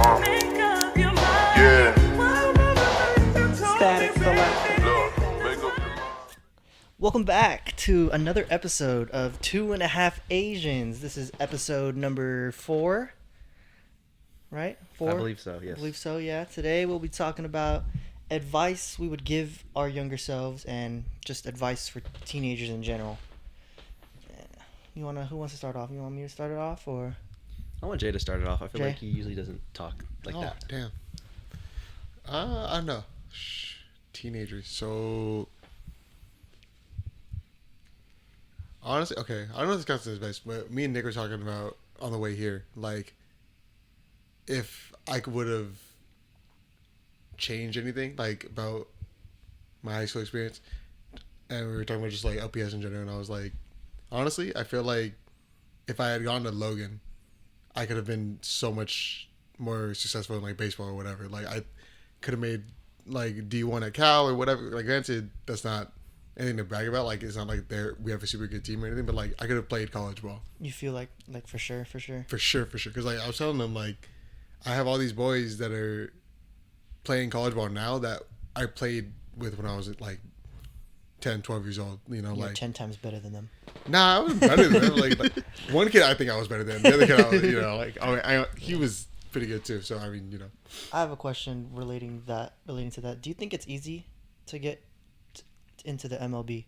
Yeah. Static Selector. Look, make up your mind. Welcome back to another episode of 2.5 Asians. This is episode number 4, right? 4? I believe so, yes. I believe so, yeah. Today we'll be talking about advice we would give our younger selves and just advice for teenagers in general. Who wants to start off? You want me to start it off, or? I want Jay to start it off. I feel Jay? like he usually doesn't talk like that. Damn. I don't know. Teenagers. So honestly, okay. I don't know if this counts as advice, but me and Nick were talking about on the way here, like if I would have changed anything, like about my high school experience, and we were talking about just like LPS in general, and I was like, honestly, I feel like if I had gone to Logan, I could have been so much more successful in like baseball or whatever. Like I could have made like D1 at Cal or whatever. Like granted, that's not anything to brag about. Like it's not like we have a super good team or anything. But like I could have played college ball You feel like for sure? for sure. Because like I was telling them, like I have all these boys that are playing college ball now that I played with when I was like 10, 12 years old. You know, You're like 10 times better than them. Nah, I was better than them. Like one kid, I think I was better than. The other kid, I was, he was pretty good too. So I mean, I have a question relating to that. Do you think it's easy to get into the MLB?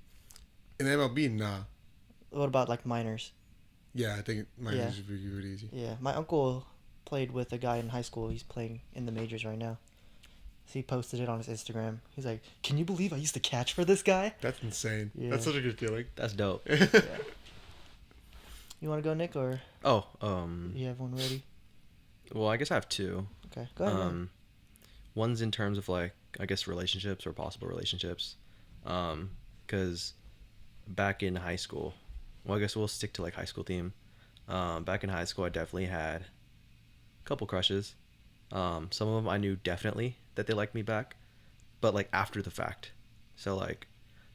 in the MLB, nah. What about like minors? Yeah, I think mine Yeah. is pretty easy. Yeah, my uncle played with a guy in high school. He's playing in the majors right now. So he posted it on his Instagram. He's like, "Can you believe I used to catch for this guy?" That's insane. Yeah. That's such a good feeling. That's dope. Yeah. You want to go, Nick, or Oh, you have one ready? well, I guess I have two. Okay, go ahead. Man. One's in terms of like, I guess relationships or possible relationships. Because back in high school, well, I guess we'll stick to like high school theme. Back in high school, I definitely had a couple crushes. Some of them I knew definitely that they liked me back, but like after the fact. So like,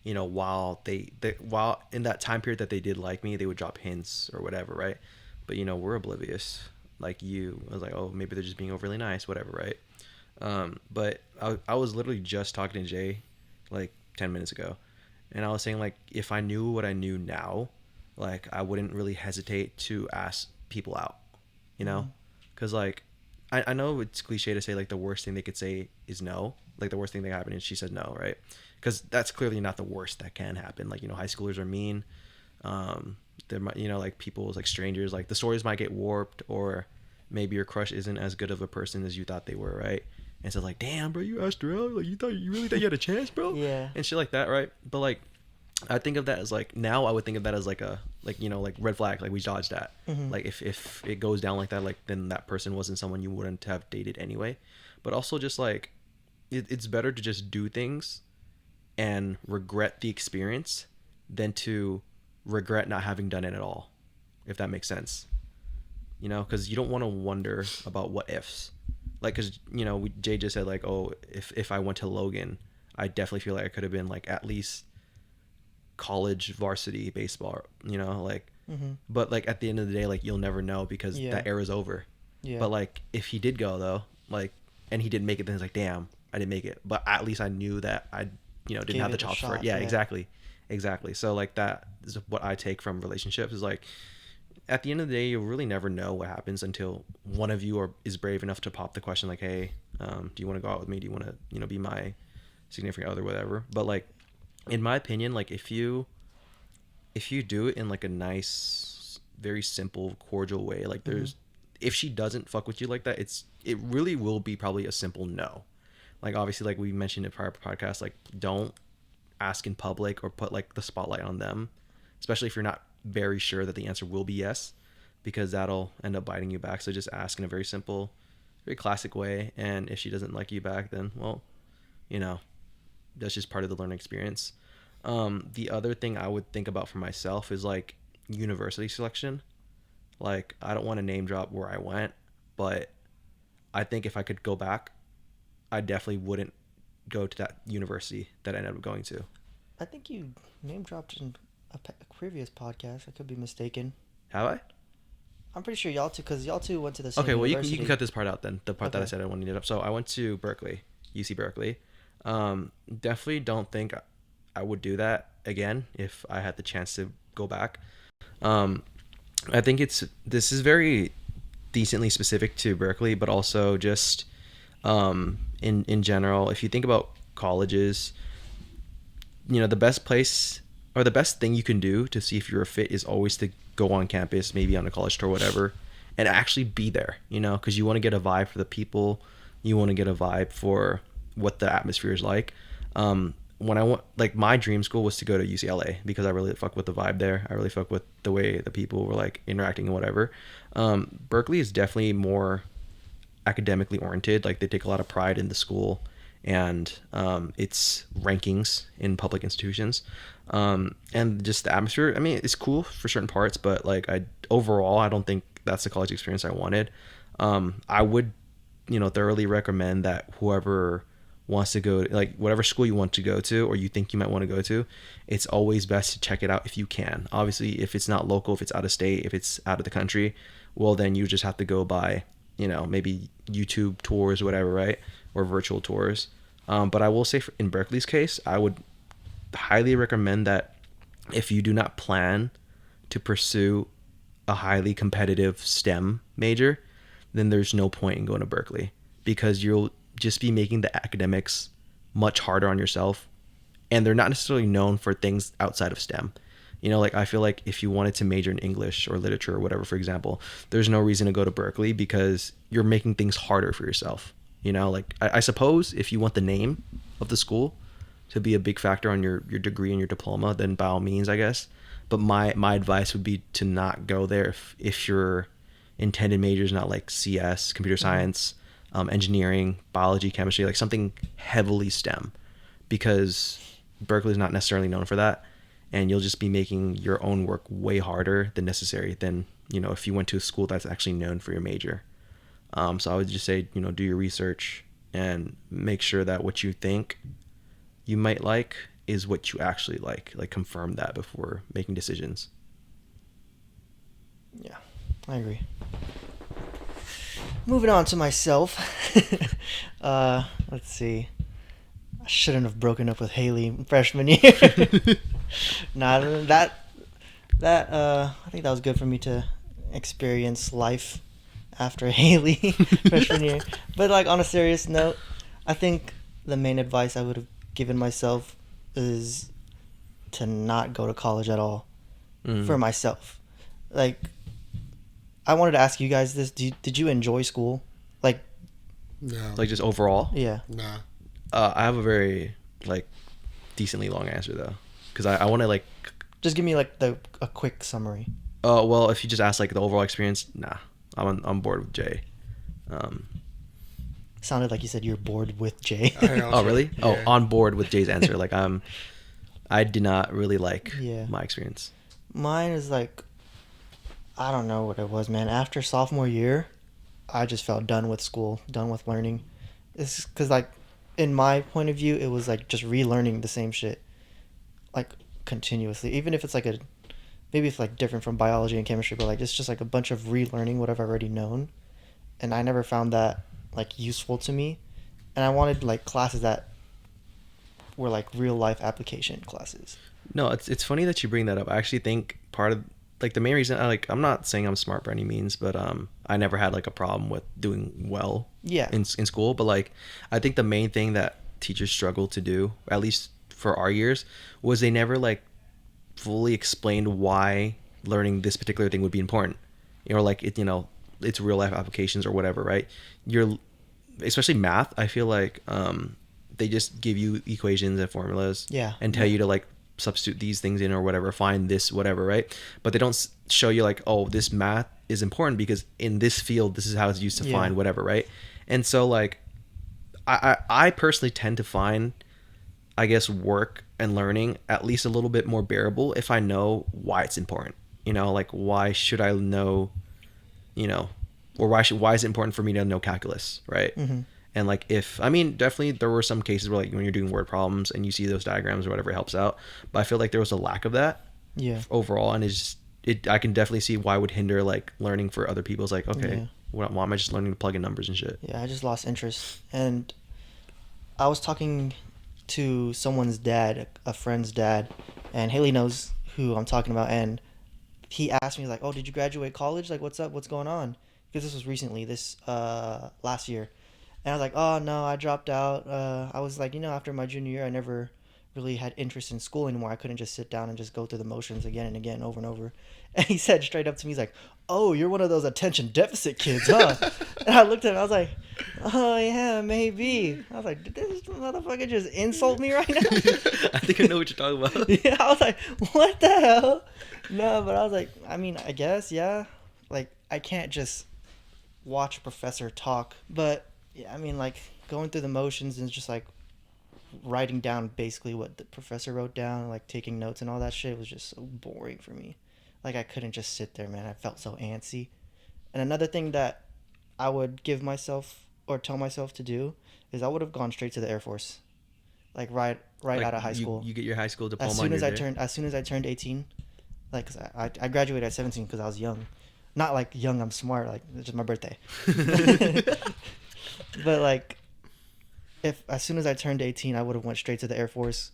while while in that time period that they did like me, they would drop hints or whatever, right? But we're oblivious. Like I was like, oh, maybe they're just being overly nice, whatever, right? But I was literally just talking to Jay like 10 minutes ago, and I was saying like if I knew what I knew now, like I wouldn't really hesitate to ask people out, because like I know it's cliche to say like the worst thing they could say is no, like the worst thing that happened is she said no, right? Because that's clearly not the worst that can happen. Like high schoolers are mean. There might like people's like strangers, like the stories might get warped, or maybe your crush isn't as good of a person as you thought they were, right? And so like, damn, bro, you asked her out, like you really thought you had a chance, bro? Yeah. And shit like that, right? But like I think of that as like, now I would think of that as like a like like red flag, like we dodged that. Mhm. Like if it goes down like that, like then that person wasn't someone you wouldn't have dated anyway. But also just like it's better to just do things and regret the experience than to regret not having done it at all, if that makes sense. Because you don't want to wonder about what ifs. Like, because Jay just said like, oh, if I went to Logan, I definitely feel like I could have been like at least college varsity baseball, like. Mhm. But like at the end of the day, like you'll never know because Yeah. that era's over. Yeah. But like if he did go though, like, and he didn't make it, then it's like, damn, I didn't make it. But at least I knew that I didn't Gave have the it a chops for it. shot, Yeah, yeah. exactly. So like that is what I take from relationships, is like at the end of the day, you'll really never know what happens until one of you is brave enough to pop the question like, hey, do you want to go out with me? Do you want to be my significant other, whatever? But like in my opinion, like if you do it in like a nice, very simple, cordial way, like there's if she doesn't fuck with you like that, it really will be probably a simple no. Like obviously, like we mentioned in prior podcasts, like don't ask in public or put like the spotlight on them, especially if you're not very sure that the answer will be yes, because that'll end up biting you back. So just ask in a very simple, very classic way, and if she doesn't like you back, then well, that's just part of the learning experience. The other thing I would think about for myself is like university selection. Like I don't want to name drop where I went, but I think if I could go back, I definitely wouldn't go to that university that I ended up going to. I think you name dropped in a previous podcast. I could be mistaken. Have I? I'm pretty sure y'all two, because y'all two went to the same Okay, well university. you can cut this part out then. The part that I Okay. said I wanted to get up. So I went to Berkeley, UC Berkeley. Definitely don't think I would do that again if I had the chance to go back. I think this is very decently specific to Berkeley, but also just in general. If you think about colleges, you know, the best place or the best thing you can do to see if you're a fit is always to go on campus, maybe on a college tour, whatever, and actually be there, you know, because you want to get a vibe for the people, you want to get a vibe for what the atmosphere is like. When I went, like, my dream school was to go to UCLA because I really fuck with the vibe there. I really fuck with the way the people were like interacting and whatever. Berkeley is definitely more academically oriented. Like, they take a lot of pride in the school and its rankings in public institutions, and just the atmosphere. I mean, it's cool for certain parts, but like, overall I don't think that's the college experience I wanted. I would, you know, thoroughly recommend that whoever wants to go, like, whatever school you want to go to or you think you might want to go to, it's always best to check it out if you can. Obviously, if it's not local, if it's out of state, if it's out of the country, well, then you just have to go by, you know, maybe YouTube tours or whatever, right? Or virtual tours. But I will say, in Berkeley's case, I would highly recommend that if you do not plan to pursue a highly competitive STEM major, then there's no point in going to Berkeley, because you'll just be making the academics much harder on yourself, and they're not necessarily known for things outside of STEM. You know, like, I feel like if you wanted to major in English or literature or whatever, for example, there's no reason to go to Berkeley because you're making things harder for yourself. You know, like, I suppose if you want the name of the school to be a big factor on your degree and your diploma, then by all means, I guess. But my advice would be to not go there if your intended major is not like CS, computer science, engineering, biology, chemistry, like something heavily STEM, because Berkeley is not necessarily known for that, and you'll just be making your own work way harder than necessary than, you know, if you went to a school that's actually known for your major. So I would just say, you know, do your research and make sure that what you think you might like is what you actually like confirm that before making decisions. Yeah, I agree. Moving on to myself. Let's see. I shouldn't have broken up with Haley freshman year. Nah, I think that was good for me to experience life after Haley freshman year. But, like, on a serious note, I think the main advice I would have given myself is to not go to college at all for myself. Like, I wanted to ask you guys this. Did you enjoy school? Like, No. Like, just overall? yeah. Nah. I have a very, like, decently long answer, though, because I want to, like... Just give me, like, a quick summary. Well, if you just ask, like, the overall experience, nah. I'm bored with Jay. Sounded like you said you're bored with Jay. Oh, really? Yeah. Oh, on board with Jay's answer. Like, I did not really like Yeah. my experience. Mine is like, I don't know what it was, man. After sophomore year, I just felt done with school, done with learning. It's because, like, in my point of view, it was like just relearning the same shit, like, continuously. Even if it's like maybe it's like different from biology and chemistry, but like it's just like a bunch of relearning what I've already known, and I never found that like useful to me. And I wanted like classes that were like real life application classes. No, it's funny that you bring that up. I actually think part of, like, the main reason, I'm not saying I'm smart by any means, but I never had like a problem with doing well Yeah. in school. But, like, I think the main thing that teachers struggle to do, at least for our years, was they never like fully explained why learning this particular thing would be important. You know, like, it's real life applications or whatever, right? Especially math, I feel like they just give you equations and formulas, Yeah. and tell you to, like, substitute these things in or whatever, find this whatever, right? But they don't show you, like, oh, this math is important because in this field this is how it's used to Yeah. find whatever, right? And so, like, I personally tend to find, I guess, work and learning at least a little bit more bearable if I know why it's important. You know, like, why should I know, you know, or why is it important for me to know calculus, right? Mm-hmm. And, like, definitely there were some cases where, like, when you're doing word problems and you see those diagrams or whatever, it helps out. But I feel like there was a lack of that Yeah. overall, and it I can definitely see why it would hinder like learning for other people. It's like, okay, Yeah. why am I just learning to plug in numbers and shit? Yeah, I just lost interest. And I was talking to someone's dad, a friend's dad, and Haley knows who I'm talking about. And he asked me like, "Oh, did you graduate college? Like, what's up? What's going on?" Because this was recently, this last year. And I was like, "Oh no, I dropped out." I was like, after my junior year, I never really had interest in school anymore. I couldn't just sit down and just go through the motions again and again, over and over. And he said straight up to me, he's like, "Oh, you're one of those attention deficit kids, huh?" And I looked at him, I was like, "Oh yeah, maybe." I was like, "Did this motherfucker just insult me right now?" I think I know what you're talking about. Yeah, I was like, "What the hell?" No, but I was like, I mean, I guess, yeah. Like, I can't just watch a professor talk. But, yeah, I mean, like, going through the motions and just, like, writing down basically what the professor wrote down, like, taking notes and all that shit was just so boring for me. Like, I couldn't just sit there, man. I felt so antsy. And another thing that I would give myself or tell myself to do is I would have gone straight to the Air Force. Like, right Like, out of high school. You get your high school diploma. As soon as and you're there. as soon as I turned 18, like, 'cause I graduated at 17 because I was young, not like young I'm smart, like it's just my birthday. But like, if as soon as I turned 18, I would have went straight to the Air Force,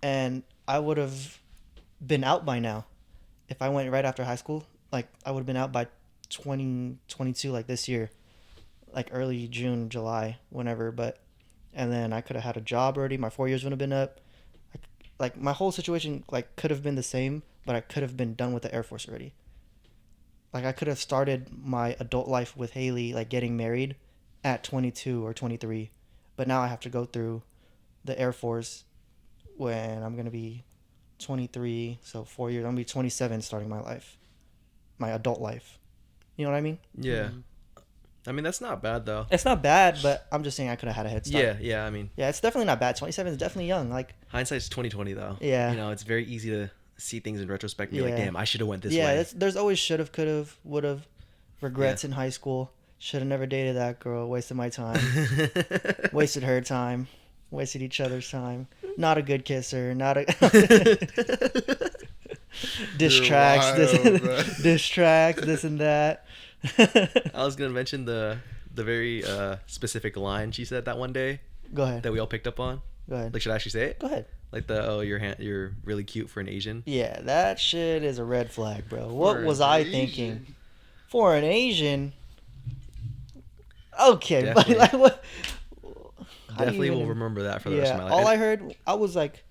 and I would have been out by now. If I went right after high school, like I would have been out by 2022, like this year, like early June, July, whenever. But and then I could have had a job already. My 4 years would have been up. Like my whole situation like could have been the same, but I could have been done with the Air Force already. Like I could have started my adult life with Haley, like getting married at 22 or 23, but now I have to go through the Air Force when I'm gonna be 23. So 4 years, I'm gonna be 27 starting my life, my adult life. You know what I mean? Yeah. I mean, that's not bad though. It's not bad, but I'm just saying I could have had a head start. Yeah. I mean, Yeah, it's definitely not bad. 27 is definitely young. Like, hindsight's 2020 though. Yeah. You know, it's very easy to see things in retrospect and be like, Yeah. damn, I should have went this yeah, way. there's always should have, could have, would have, regrets in high school. Should have never dated that girl. Wasted my time. Wasted her time. Wasted each other's time. Not a good kisser. Not a diss You're tracks. wild, bro. Diss tracks. This and that. I was gonna mention the very specific line she said that one day Go ahead. that we all picked up on. Go ahead. Like, should I actually say it? Go ahead. Like you're really cute for an Asian. Yeah, that shit is a red flag, bro. What For was an I Asian. thinking? For an Asian. Okay, Definitely. but like what? how do you Definitely will even- remember that for the rest of my life. All I heard, I was like,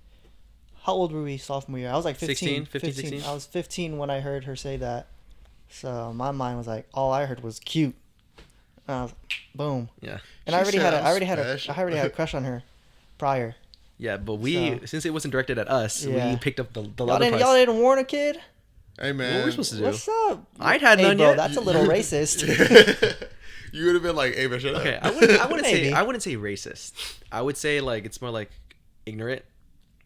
how old were we sophomore year? I was like 15. 15, 16? I was 15 when I heard her say that. So my mind was like, all I heard was cute. And I was, boom. Yeah. And I She already had sounds I already had a crush on her prior. Yeah, but we, So- since it wasn't directed at us, Yeah. we picked up the Y'all other didn't, parts. y'all didn't warn a kid? Hey man, What were we supposed to do? What's up? I'd had Hey, none bro, yet. that's a little racist. You would have been like, "Hey, man, shut Okay, up." I wouldn't say Maybe. I wouldn't say racist. I would say like it's more like ignorant.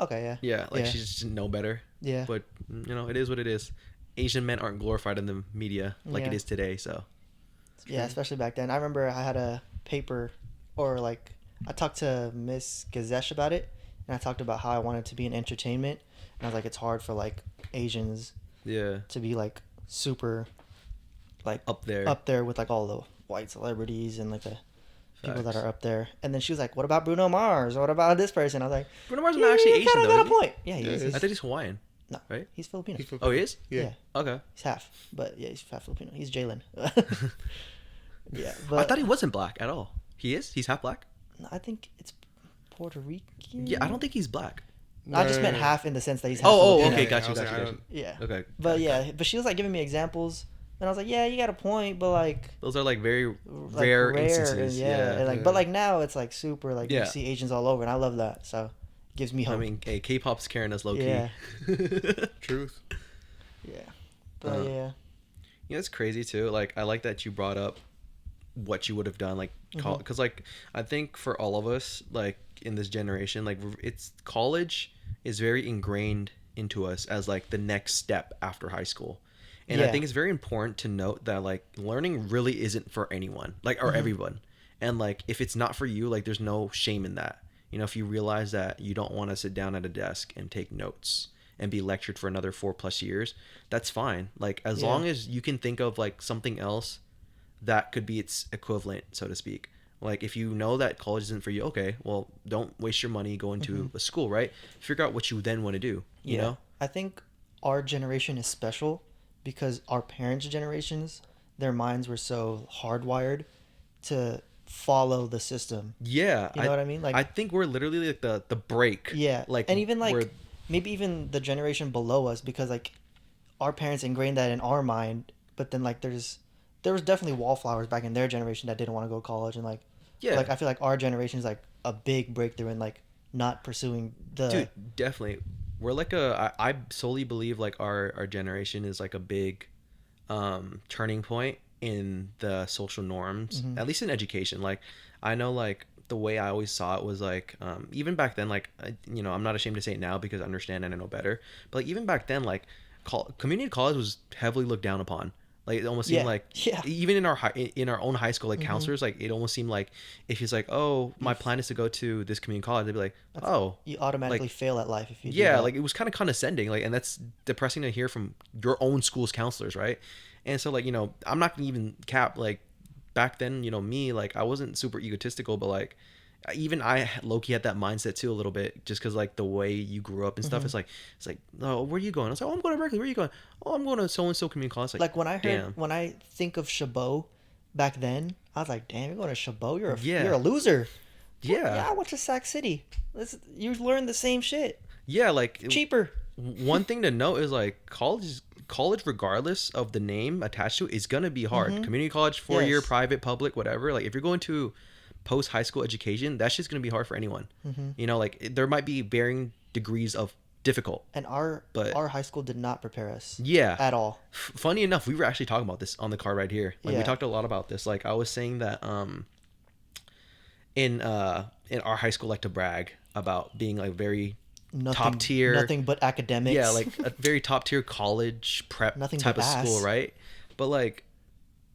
Okay, yeah. Yeah, like Yeah. she just didn't know better. Yeah. But you know, it is what it is. Asian men aren't glorified in the media like it Yeah. is today. So Yeah, especially back then. I remember I had a paper, or like I talked to Miss Gazesh about it, and I talked about how I wanted to be in entertainment, and I was like, it's hard for like Asians yeah, to be like super, like up there. up there with like all the white celebrities and like the people that Facts. are up there. And then she was like, "What about Bruno Mars? What about this person?" I was like, Bruno Mars is "Yeah, not actually you Asian kinda though. got a Is he? point. Yeah, he Yeah, is. he I He's, think he's Hawaiian. no, right? he's Filipino. Oh, he is? Yeah. Yeah. Okay. He's half, but yeah, he's half Filipino. He's Jalen. Yeah, I but thought he wasn't black at all. He is. He's half black. I think it's Puerto Rican. Yeah, I don't think he's black. I just meant No. half in the sense that he's half Oh, Filipino. okay, Yeah, got I you, was got like, you, I got don't- you. Yeah. Okay. But yeah, but she was like giving me examples, and I was like, yeah, you got a point, but like, Those are like very like, rare and instances. yeah, and like, Yeah. but like now it's like super like Yeah. you see Asians all over, and I love that. So it gives me hope. I mean, hey, K-pop's carrying us low key. Yeah. Truth. yeah, but Uh, yeah, You know, it's crazy too. Like, I like that you brought up what you would have done, like, Mm-hmm. because like I think for all of us, like in this generation, like it's college is very ingrained into us as like the next step after high school, and I Yeah. think it's very important to note that like learning really isn't for anyone, like or everyone, and like if it's not for you, like there's no shame in that. You know, if you realize that you don't want to sit down at a desk and take notes and be lectured for another 4+ years, that's fine. Like as Yeah. long as you can think of like something else that could be its equivalent, so to speak. Like if you know that college isn't for you, okay, well, don't waste your money going to a school, right? Figure out what you then want to do, you know? I think our generation is special because our parents' generations, their minds were so hardwired to follow the system. Yeah. You know what I mean? Like I think we're literally like the break. yeah, Like and even like we're- maybe even the generation below us because like our parents ingrained that in our mind, but then like there was definitely wallflowers back in their generation that didn't want to go to college and like Yeah. like I feel like our generation is like a big breakthrough in like not pursuing the Dude, definitely. We're like I solely believe like our generation is like a big turning point in the social norms, Mm-hmm. at least in education. Like I know like the way I always saw it was like even back then, like I'm not ashamed to say it now because I understand and I know better, but like even back then, like community college was heavily looked down upon. Like it almost seemed Yeah, like yeah. even in our own high school, like counselors, like it almost seemed like if he's like, oh, my plan is to go to this community college, they'd be like, oh, you automatically like- fail at life if you do yeah, that. like it was kind of condescending, like, and that's depressing to hear from your own school's counselors, right? And so like I'm not gonna even cap, like back then, me, like I wasn't super egotistical, but like even I low-key had that mindset too a little bit, just because like the way you grew up and stuff. It's like oh, where are you going? I was like, oh, I'm going to Berkeley. Where are you going? Oh, I'm going to so and so community college. Like when I heard damn. when I think of Chabot back then, I was like, damn, you're going to Chabot? You're Yeah. you're a loser. Yeah. Yeah, I went to Sac City. You learn the same shit. Yeah, like Cheaper. one thing to note is like college regardless of the name attached to it is gonna be hard. Community college, 4-year, Yes. private, public, whatever. Like if you're going to post high school education, that's just gonna be hard for anyone. Like there might be varying degrees of difficult. And our But- high school did not prepare us Yeah. at all. Funny enough, we were actually talking about this on the car ride here. Like we Yeah. talked a lot about this. Like I was saying that in our high school, like to brag about being like very top tier, Nothing but academics. yeah, like a very top tier college prep Nothing type but of school, ass. right? But like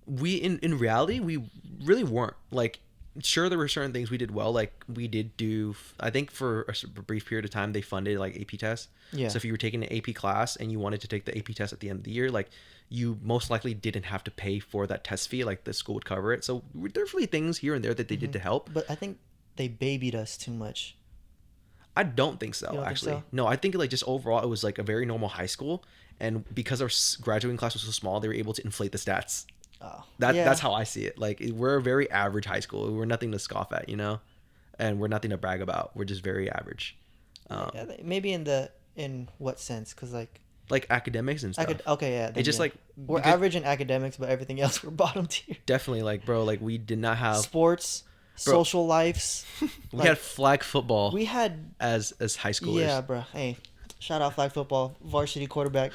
we in reality we really weren't. Like sure there were certain things we did well. Like we did do, I think for a brief period of time they funded like AP tests. Yeah. So if you were taking an AP class and you wanted to take the AP test at the end of the year, like you most likely didn't have to pay for that test fee. Like the school would cover it. So there's really things here and there that they did to help. But I think they babied us too much. I don't think so, You don't think actually. so? No, I think like just overall it was like a very normal high school, and because our graduating class was so small, they were able to inflate the stats. Oh, That's how I see it. Like we're a very average high school. We're nothing to scoff at, and we're nothing to brag about. We're just very average. Yeah, maybe in what sense? Because Like academics and stuff. okay, yeah. then It just yeah. like we're because- average in academics, but everything else we're bottom tier. definitely like bro, like we did not have Sports, social lives. we like, had flag football We had as high schoolers. yeah, bro. Hey, shout out flag football, varsity quarterback.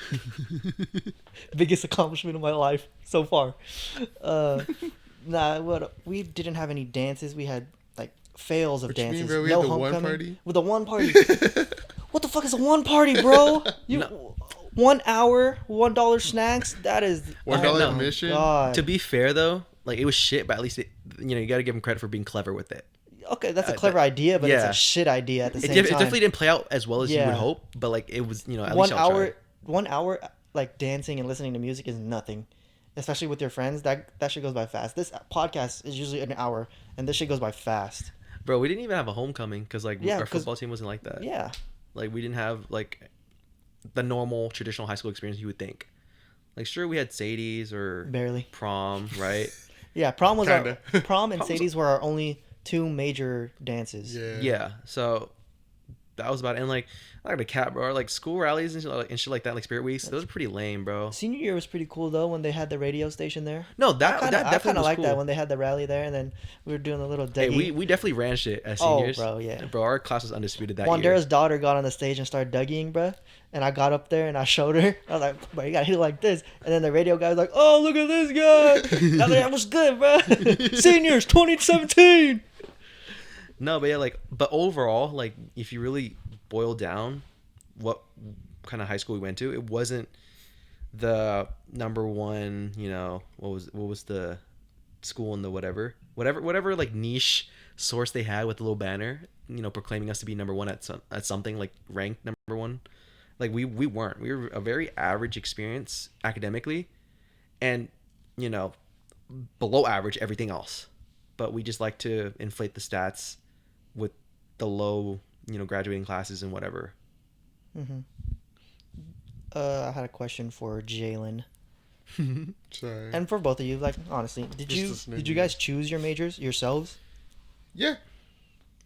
Biggest accomplishment of my life so far. We didn't have any dances. We had like fails of What you mean, dances. bro? We no had the one homecoming. party? With the one party. What the fuck is a one party, bro? You No. 1 hour, $1 snacks. That is $1 oh my admission? God. To be fair though, like it was shit, but at least you got to give them credit for being clever with it. Okay, that's a clever idea, but it's yeah. a shit idea at the It, same it time. definitely didn't play out as well as you would Yeah. hope, but like it was, at 1 least y'all hour, tried. 1 hour, like dancing and listening to music is nothing, especially with your friends. That shit goes by fast. This podcast is usually an hour, and this shit goes by fast. Bro, we didn't even have a homecoming because like Yeah, our 'cause- football team wasn't like that. Yeah, Like we didn't have like the normal traditional high school experience you would think. Like sure we had Sadie's or barely. prom, right? Yeah, prom was Kinda. our prom and Prom was- Sadie's were our only 2 major dances. Yeah. Yeah. So that was about it. And like I got a cat, bro. Like school rallies and shit like that, like spirit weeks. Those are pretty lame, bro. Senior year was pretty cool though when they had the radio station there. No, that I definitely kind of was like cool. that when they had the rally there, and then we were doing a little Hey, Dougie. we definitely ran shit as Oh, seniors. bro, yeah. Bro, our class was undisputed that year. Wandera's daughter got on the stage and started Dougieing, bro. And I got up there and I showed her. I was like, bro, you gotta hit it like this. And then the radio guy was like, oh, look at this guy. I was like, that was good, bro. Seniors 2017. No, but yeah, but overall, like, if you really boil down what kind of high school we went to, it wasn't the number one, what was the school in the whatever like niche source they had with the little banner, proclaiming us to be number one at something like ranked number one. Like we weren't. We were a very average experience academically, and you know, below average everything else. But we just like to inflate the stats with the low, graduating classes and whatever. Mm-hmm. I had a question for Jalen, Sorry. and for both of you. Like, honestly, Just did listening you to guys choose your majors yourselves? Yeah.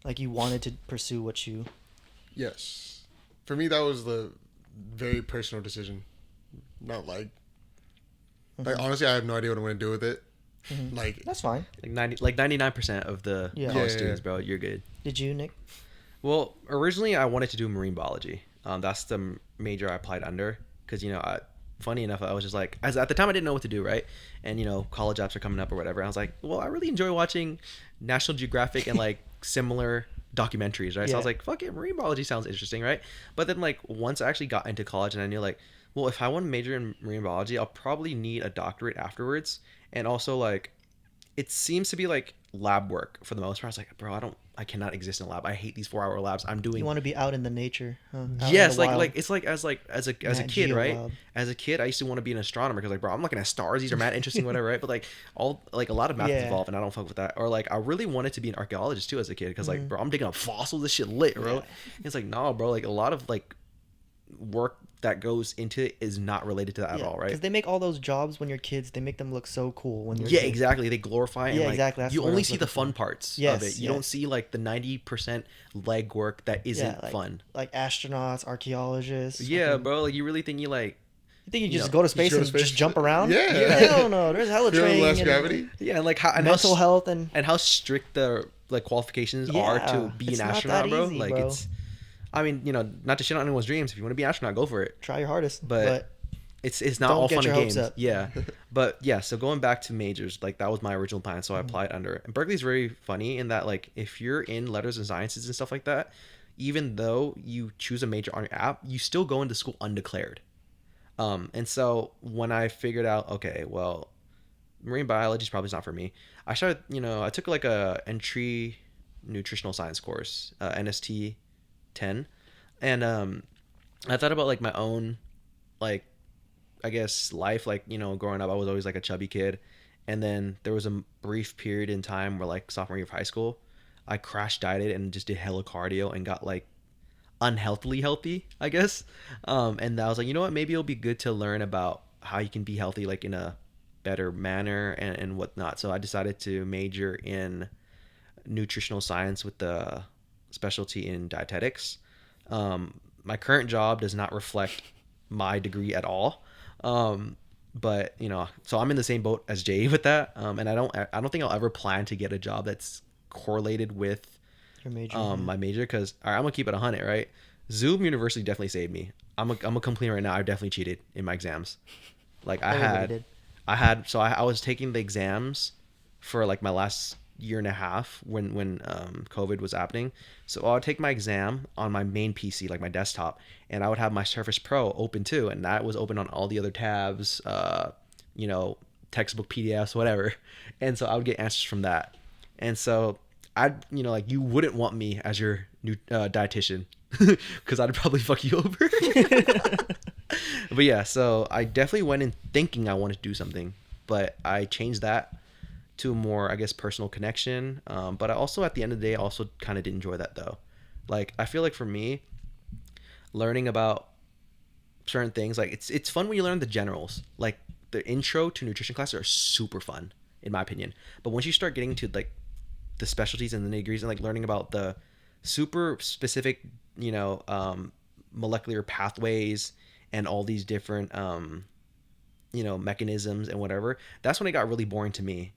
Like, you wanted to pursue what you? Yes. For me, that was the very personal decision. Not like honestly, I have no idea what I'm gonna do with it. Mhm. Like, That's fine. Like 99% of the Yeah. college Yeah. students, bro. You're good. Did you, Nick? Well, originally I wanted to do marine biology. That's the major I applied under because funny enough, I was just like, as at the time I didn't know what to do, right? And college apps are coming up or whatever. I was like, well, I really enjoy watching National Geographic and like similar documentaries, right? So I was Yeah. like, fuck it, marine biology sounds interesting, right? But then like once I actually got into college and I knew like, well, if I want to major in marine biology, I'll probably need a doctorate afterwards, and also like it seems to be like lab work for the most part. I was like, bro, I cannot exist in a lab. I hate these 4-hour labs. I'm doing You want to be out in the nature? Huh? Out in yes, the like wild. it's like as a Nat kid, Geo right? wild. As a kid, I used to want to be an astronomer because like, bro, I'm looking at stars. These are mad interesting, whatever, right? But like all like a lot of math is Yeah. involved, and I don't fuck with that. Or like I really wanted to be an archaeologist too as a kid because like, bro, I'm digging up fossils. This shit lit, bro. Yeah. It's like, nah, bro. Like a lot of like work that goes into it is not related to that at all, right? Because they make all those jobs when you're kids. They make them look so cool when you're. Yeah, a kid. exactly. They glorify it. Yeah, And, like, exactly. That's you what I only was see the looking fun for. parts of Yes, it. You yes. don't see like the 90% leg work that isn't like, fun. Like astronauts, archaeologists. Yeah, fucking- bro. Like you really think you like. You think you you just know, go to space go to and space. just jump around? Yeah. Hell no. There's hella Feel training. less and gravity. Yeah, and like how and mental how, health and and how strict the like qualifications are to Yeah, be it's an not astronaut, that bro. easy, Like bro. it's, I mean, not to shit on anyone's dreams. If you want to be an astronaut, go for it. try your hardest. But it's not don't all get fun your and hopes games. up. Yeah, but yeah. So going back to majors, like that was my original plan. So I Mm-hmm. applied under. And Berkeley's very funny in that like if you're in letters and sciences and stuff like that, even though you choose a major on your app, you still go into school undeclared. And so when I figured out, okay, well, marine biology is probably not for me. I started, I took like a entry nutritional science course, NST 10, and I thought about like my own, like, I guess life, like growing up, I was always like a chubby kid, and then there was a brief period in time where like sophomore year of high school, I crash dieted and just did hella cardio and got like unhealthily healthy, I guess. And I was like, you know what, maybe it'll be good to learn about how you can be healthy like in a better manner and whatnot. So I decided to major in nutritional science with the specialty in dietetics. My current job does not reflect my degree at all. But so I'm in the same boat as Jay with that. And I don't think I'll ever plan to get a job that's correlated with Your major. my major, because I'm gonna keep it 100, right? Zoom University definitely saved me. I'm a complain right now. I definitely cheated in my exams. Like Everybody I had so I was taking the exams for like my last year and a half when COVID was happening. So I would take my exam on my main PC, like my desktop, and I would have my Surface Pro open too, and that was open on all the other tabs, textbook PDFs, whatever. And so I would get answers from that. And so I'd, like you wouldn't want me as your new dietitian because I'd probably fuck you over. But yeah, so I definitely went in thinking I wanted to do something, but I changed that to a more, I guess, personal connection. But I also, at the end of the day, also kind of did enjoy that though. Like, I feel like for me, learning about certain things, like it's fun when you learn the generals. Like the intro to nutrition classes are super fun, in my opinion. But once you start getting to like the specialties and the nitty-gritties and like learning about the super specific, molecular pathways and all these different, mechanisms and whatever, that's when it got really boring to me.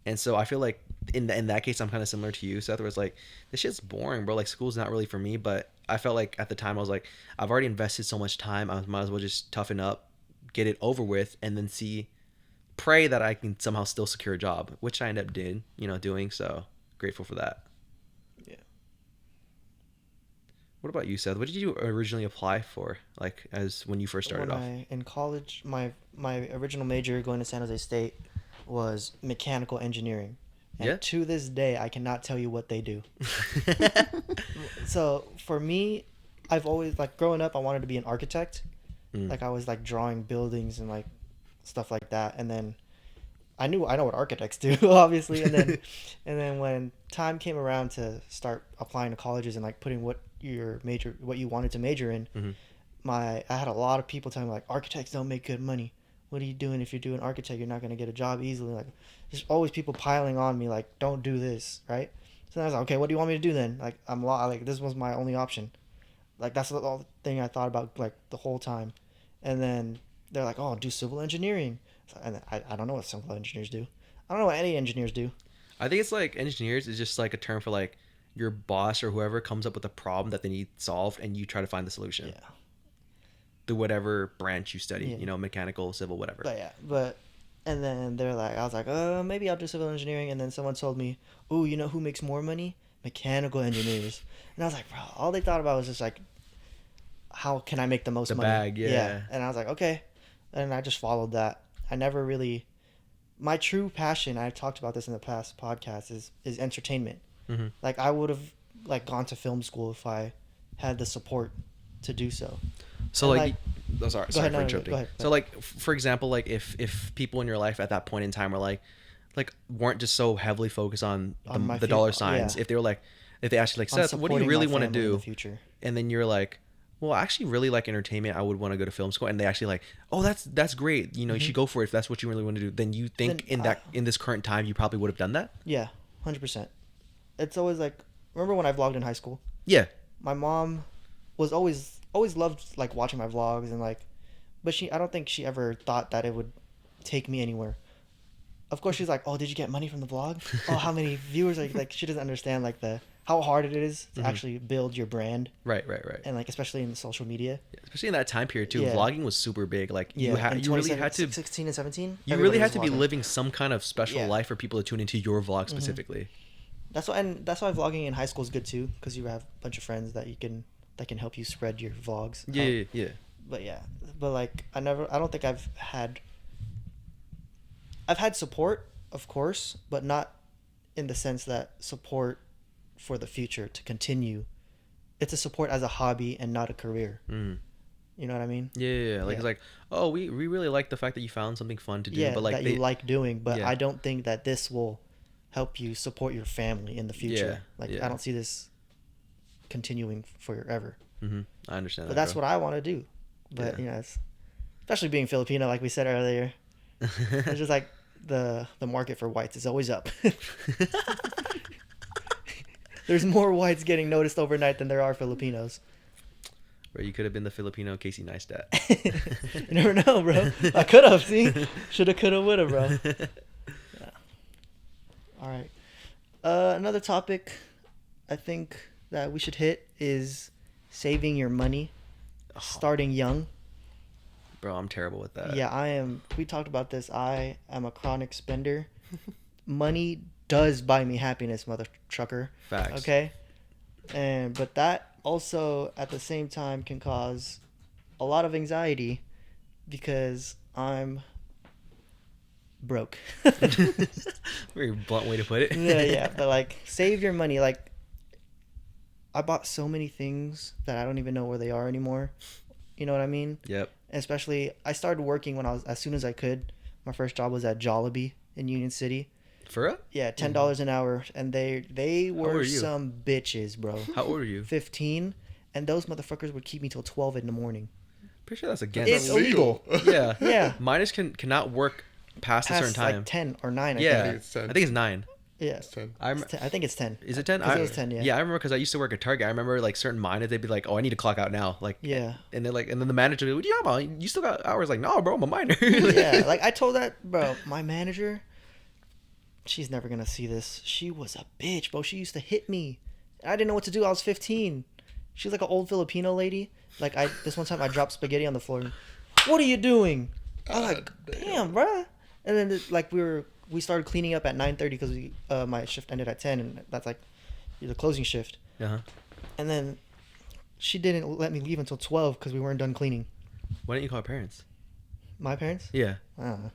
And so I feel like in that case, I'm kind of similar to you, Seth, where it's like, this shit's boring, bro. Like school's not really for me. But I felt like at the time I was like, I've already invested so much time. I might as well just toughen up, get it over with, and then pray that I can somehow still secure a job, which I ended up doing. So grateful for that. Yeah. What about you, Seth? What did you originally apply for, like, as when you first started off? In college, my original major going to San Jose State was mechanical engineering. And Yeah. to this day, I cannot tell you what they do. So for me, I've always like growing up, I wanted to be an architect. Mm. Like I was like drawing buildings and like stuff like that, and then I know what architects do, obviously, and then when time came around to start applying to colleges and like putting what you wanted to major in, Mhm. I had a lot of people telling me like architects don't make good money. What are you doing if you're doing architect? You're not gonna get a job easily. Like there's always people piling on me like don't do this, right? So then I was like, okay, what do you want me to do then? Like like this was my only option. Like that's the all thing I thought about like the whole time, and then they're like, oh, do civil engineering. And I don't know what civil engineers do. I don't know what any engineers do. I think it's like engineers is just like a term for like your boss or whoever comes up with a problem that they need solved, and you try to find the solution. Yeah. Through whatever branch you study, Yeah. you know, mechanical, civil, whatever. And then they're like, I was like, maybe I'll do civil engineering. And then someone told me, oh, you know who makes more money? Mechanical engineers. And I was like, bro, all they thought about was just like, how can I make the most The money? bag, yeah. And I was like, okay. And I just followed that. I never really, my true passion, I've talked about this in the past podcasts, is entertainment. Mm-hmm. Like I would have like gone to film school if I had the support to do so. So And, like, oh, sorry Go for ahead, no, interrupting. go ahead. So like, for example, like if people in your life at that point in time were like weren't just so heavily focused on my the dollar fu- signs, yeah. if they were like, if they asked you like, on Seth, what do you supporting really my want to family in do? the future. And then you're like, well, I actually really like entertainment. I would want to go to film school. And they actually like, oh, that's great. You know, you should go for it if that's what you really want to do. Then you think Then, in this current time, you probably would have done that. Yeah, 100%. It's always like, remember when I vlogged in high school? Yeah. My mom was always loved like watching my vlogs and like, but I don't think she ever thought that it would take me anywhere. Of course, she's like, oh, did you get money from the vlog? Oh, how many viewers are you? Like, she doesn't understand like how hard it is to actually build your brand, Right. and like especially in social media. Especially in that time period too. Yeah. Vlogging was super big. Like Yeah, you really had to 16 and 17. you everybody really had was to be vlogging. living some kind of special Yeah. life for people to tune into your vlog specifically. That's why vlogging in high school is good too, because you have a bunch of friends that can help you spread your vlogs. Yeah. But like I don't think I've had support, of course, but not in the sense that support for the future to continue. It's a support as a hobby and not a career. Mm. You know what I mean? Yeah. Like Yeah. it's like, oh, we really like the fact that you found something fun to do, Yeah, but like that you like doing, but Yeah. I don't think that this will help you support your family in the future. Yeah. I don't see this continuing forever. Mm-hmm. I understand. But that's what I want to do. But Yeah. especially being Filipino, like we said earlier, it's just like the market for whites is always up. There's more whites getting noticed overnight than there are Filipinos. Bro, you could have been the Filipino Casey Neistat. You never know, bro. I could have, see? Shoulda, coulda, woulda, bro. Yeah. All right. Another topic I think that we should hit is saving your money, starting young. Bro, I'm terrible with that. Yeah, I am. We talked about this. I am a chronic spender. Money does buy me happiness, mother trucker. Facts. Okay? But that also at the same time can cause a lot of anxiety because I'm broke. Very blunt way to put it. yeah, but like save your money. Like I bought so many things that I don't even know where they are anymore. You know what I mean? Yep. Especially I started working as soon as I could. My first job was at Jollibee in Union City. For real? Yeah, $10 an hour, and they old were are you? some bitches, bro. How old are you? 15, and those motherfuckers would keep me till 12 in the morning. Pretty sure that's against. It's illegal. Yeah. Yeah. Minors cannot work past a certain Past time. like 10 or 9. I Yeah. think. it's 10. I think it's 9. Yeah, It's 10. I'm. I think it's 10. Is it 10? 'Cause it was 10, yeah. Yeah, I remember because I used to work at Target. I remember like certain minors, they'd be like, "Oh, I need to clock out now." Like, Yeah. and they're like, and then the manager, would be, "What are you talking about? You still got hours?" Like, no, bro, I'm a minor. Yeah, like I told that, bro, my manager, she's never gonna see this. She was a bitch, bro. She used to hit me. I didn't know what to do. I was 15. She was like an old Filipino lady. Like this one time I dropped spaghetti on the floor. What are you doing? I was like, damn, bro. And then like we started cleaning up at 9:30 because my shift ended at 10, and that's like the closing shift. Uh-huh. And then she didn't let me leave until 12 because we weren't done cleaning. Why didn't you call your parents? My parents? Yeah. I don't know.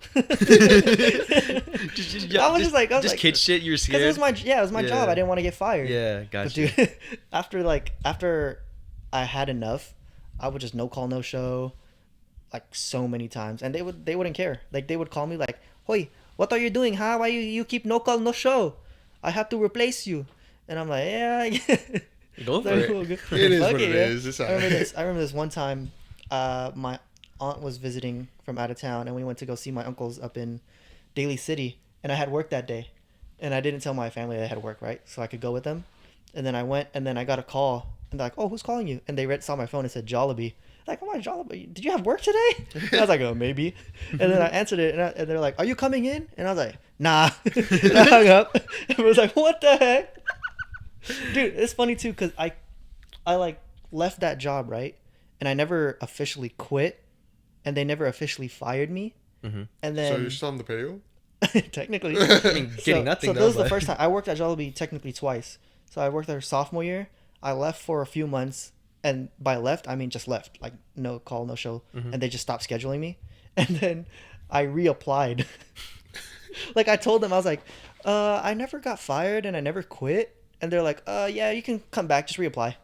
I was just like kid shit. You were Because scared. it was my job. I didn't want to get fired. Yeah, But gotcha. dude, after I had enough, I would just no call no show, like so many times, and they wouldn't care. Like they would call me like, "Hoy, what are you doing? Huh? Why you keep no call no show? I have to replace you." And I'm like, "Yeah." Go for it. It is Fuck what it yeah. is. It's I remember alright. this. I remember this one time. My aunt was visiting from out of town, and we went to go see my uncles up in Daly City. And I had work that day, and I didn't tell my family I had work, right? So I could go with them. And then I went, and then I got a call, and they're like, "Oh, who's calling you?" And they saw my phone and said Jollibee. Like, "Oh my Jollibee, did you have work today?" And I was like, "Oh, maybe." And then I answered it, and they're like, "Are you coming in?" And I was like, "Nah." And I hung up. And I was like, "What the heck?" Dude, it's funny too, because I like left that job, right? And I never officially quit, and they never officially fired me. Mm-hmm. And So then you're still on the payroll? technically, I mean, getting nothing So though. this was the but- first time I worked at Jollibee technically twice. So I worked there sophomore year. I left for a few months, and by left I mean just left, like no call, no show, Mm-hmm. and they just stopped scheduling me. And then I reapplied. Like I told them, I was like, I never got fired and I never quit. And they're like, yeah, you can come back, just reapply.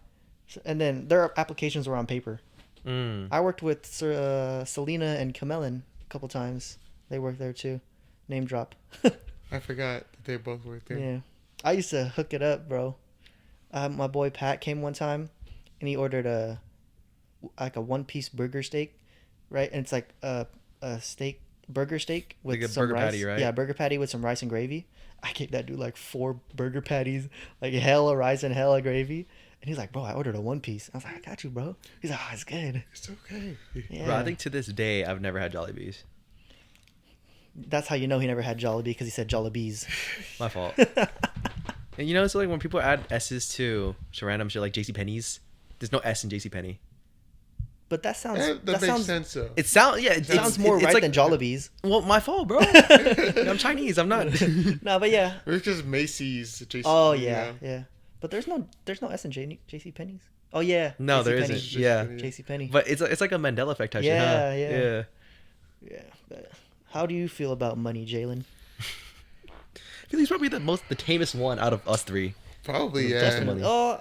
And then their applications were on paper. Mm. I worked with Selena and Camelin a couple times. They worked there too. Name drop. I forgot that they both worked there. Yeah, I used to hook it up, bro. My boy Pat came one time, and he ordered a 1-piece burger steak, right? And it's like a burger steak with Like a some burger rice. patty, right? Yeah, burger patty with some rice and gravy. I gave that dude like 4 burger patties, like hella rice and hella gravy. And he's like, "Bro, I ordered a 1-piece." I was like, "I got you, bro." He's like, "Oh, it's good." It's okay. Yeah, Bro, I think to this day I've never had Jollibees. that's how you know he never had Jollibee, because he said Jollibees. My fault. And you know, it's like when people add S's to random shit like JCPenney's, there's no S in JCPenney. But that sounds That that makes sounds sense though. It sounds it sounds more it's right like, than Jollibees. Well, my fault, bro. I'm Chinese. I'm not. No, but yeah. It's just Macy's. JC, Oh you yeah, know? yeah. But there's no S and JC Penney's. Oh yeah. No, there JCPenney. isn't. Yeah, JC Penney. but it's like a Mandela effect type shit. Yeah, Huh? yeah. Yeah. But how do you feel about money, Jalen? I feel he's probably the tamest one out of us three. Probably yeah. Definitely. Oh,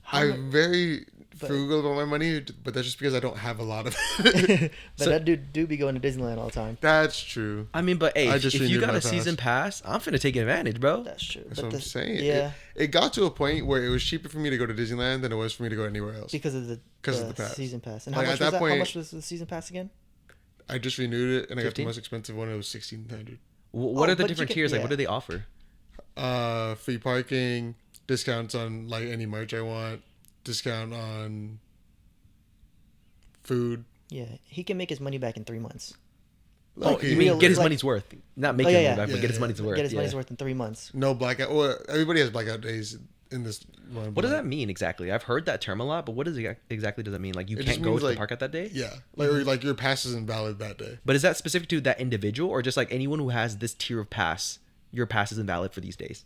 how I'm very but- frugal about my money, but that's just because I don't have a lot of it. but that dude do be going to Disneyland all the time. That's true. I mean, but hey, I if just you renewed got my a season pass, I'm finna take advantage, bro. That's true. That's but what I'm the- saying. Yeah, It got to a point where it was cheaper for me to go to Disneyland than it was for me to go anywhere else. because of the 'Cause of the pass. season pass. And Like, how at much was that that? How point- much was the season pass again? I just renewed it and I got the 15? most expensive one. It was 1,600. What Oh, are the but you different can- tiers? Like, yeah. what do they offer? Free parking, discounts on like any merch I want, discount on food. Yeah, he can make his money back in 3 months. Oh, Like, you mean get his like- money's worth? Not make Oh, yeah, it yeah. back, but Yeah, get his yeah. money's worth. Get his yeah. money's worth in 3 months. no blackout. Well, everybody has blackout days in this one. What does that mean exactly? I've heard that term a lot, but what exactly does that mean? Like you It can't just go means, to the like- park at that day? Yeah, like or, like your pass is invalid that day. But is that specific to that individual, or just like anyone who has this tier of pass, your pass is invalid for these days?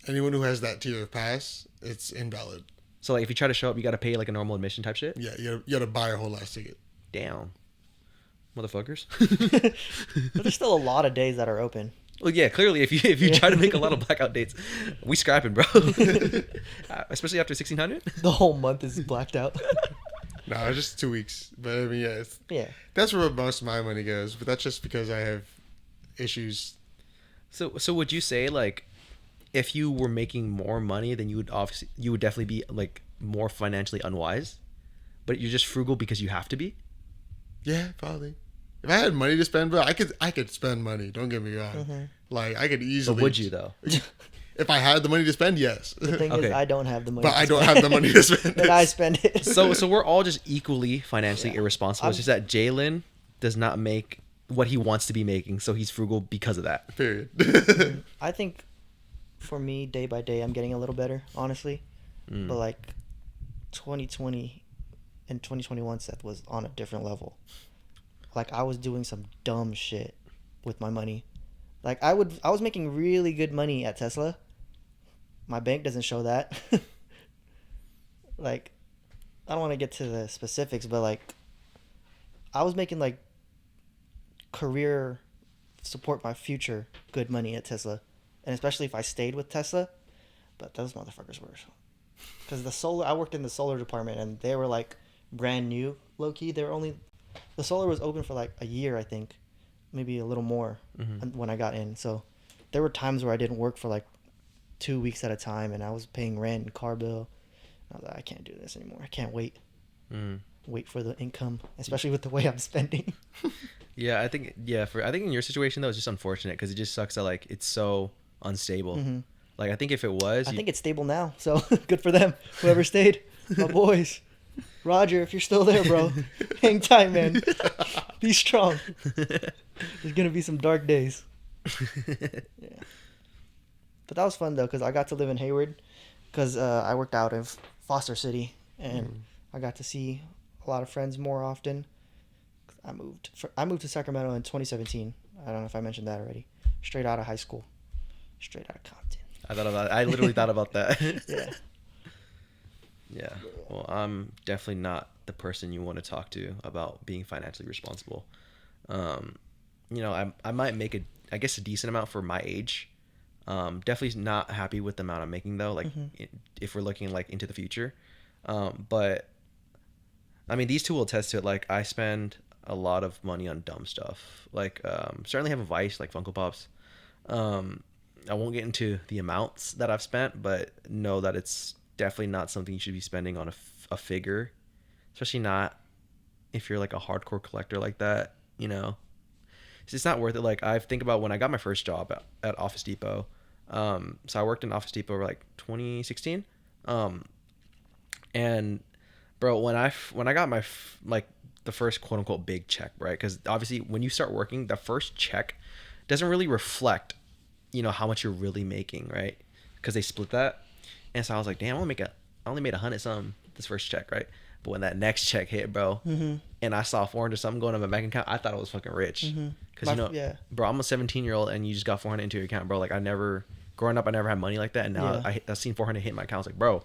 Anyone who has that tier of pass, it's invalid. So like if you try to show up, you got to pay like a normal admission type shit. Yeah, you gotta buy a whole last ticket. Damn, motherfuckers. But there's still a lot of days that are open. Well, yeah, clearly if you try to make a lot of blackout dates, we scrapping, bro. Especially after 1600. The whole month is blacked out. No, it's just 2 weeks. But I mean, yeah, Yeah. that's where most of my money goes. But that's just because I have issues. So would you say like, if you were making more money, then you would definitely be like more financially unwise, but you're just frugal because you have to be? Yeah, probably. If I had money to spend, bro, I could spend money. Don't get me wrong. Mm-hmm. Like I could But easily. would you though? If I had the money to spend, yes. The thing is, Okay. I don't have the money. But to I don't spend. have the money to spend. And I spend it. So we're all just equally financially Yeah. irresponsible. It's just that Jalen does not make what he wants to be making, so he's frugal because of that. Period. I think for me, day by day, I'm getting a little better, honestly. Mm. But like 2020 and 2021, Seth was on a different level. Like I was doing some dumb shit with my money. Like I was making really good money at Tesla. My bank doesn't show that. Like I don't want to get to the specifics, but like I was making like career support my future good money at Tesla. And especially if I stayed with Tesla. But those motherfuckers were because I worked in the solar department, and they were like brand new, low key. The solar was open for like a year, I think, maybe a little more when I got in. So there were times where I didn't work for like 2 weeks at a time, and I was paying rent and car bill. I was like, I can't do this anymore. I can't wait for the income, especially with the way I'm spending. Yeah, I think I think in your situation though, it's just unfortunate because it just sucks that like it's so unstable. Like I think if it was, I think it's stable now, so good for them. Whoever stayed, my boys. Roger, if you're still there, bro, hang tight, man. Be strong. There's gonna be some dark days. Yeah, but that was fun though, cause I got to live in Hayward, cause I worked out in Foster City, and I got to see a lot of friends more often. I moved to Sacramento in 2017. I don't know if I mentioned that already. Straight out of high school, straight out of Compton. I literally thought about that. Yeah. Yeah. Well, I'm definitely not the person you want to talk to about being financially responsible. You know, I might make a decent amount for my age. Definitely not happy with the amount I'm making though. Like if we're looking like into the future, but I mean, these two will attest to it. Like I spend a lot of money on dumb stuff. Like certainly have a vice like Funko Pops. I won't get into the amounts that I've spent, but know that it's definitely not something you should be spending on a figure, especially not if you're like a hardcore collector like that, you know. It's just not worth it. Like I think about when I got my first job at Office Depot. So I worked in Office Depot like 2016. And bro, when I got my like the first quote unquote big check, right? Because obviously when you start working, the first check doesn't really reflect, you know, how much you're really making, right? Because they split that. And so I was like, damn, I only made 100 something this first check, right? But when that next check hit, bro, and I saw 400 something going on my bank account, I thought I was fucking rich. Because bro, I'm a 17-year-old and you just got 400 into your account, bro. Like growing up, I never had money like that, and now I seen 400 hit my account. I was like, bro.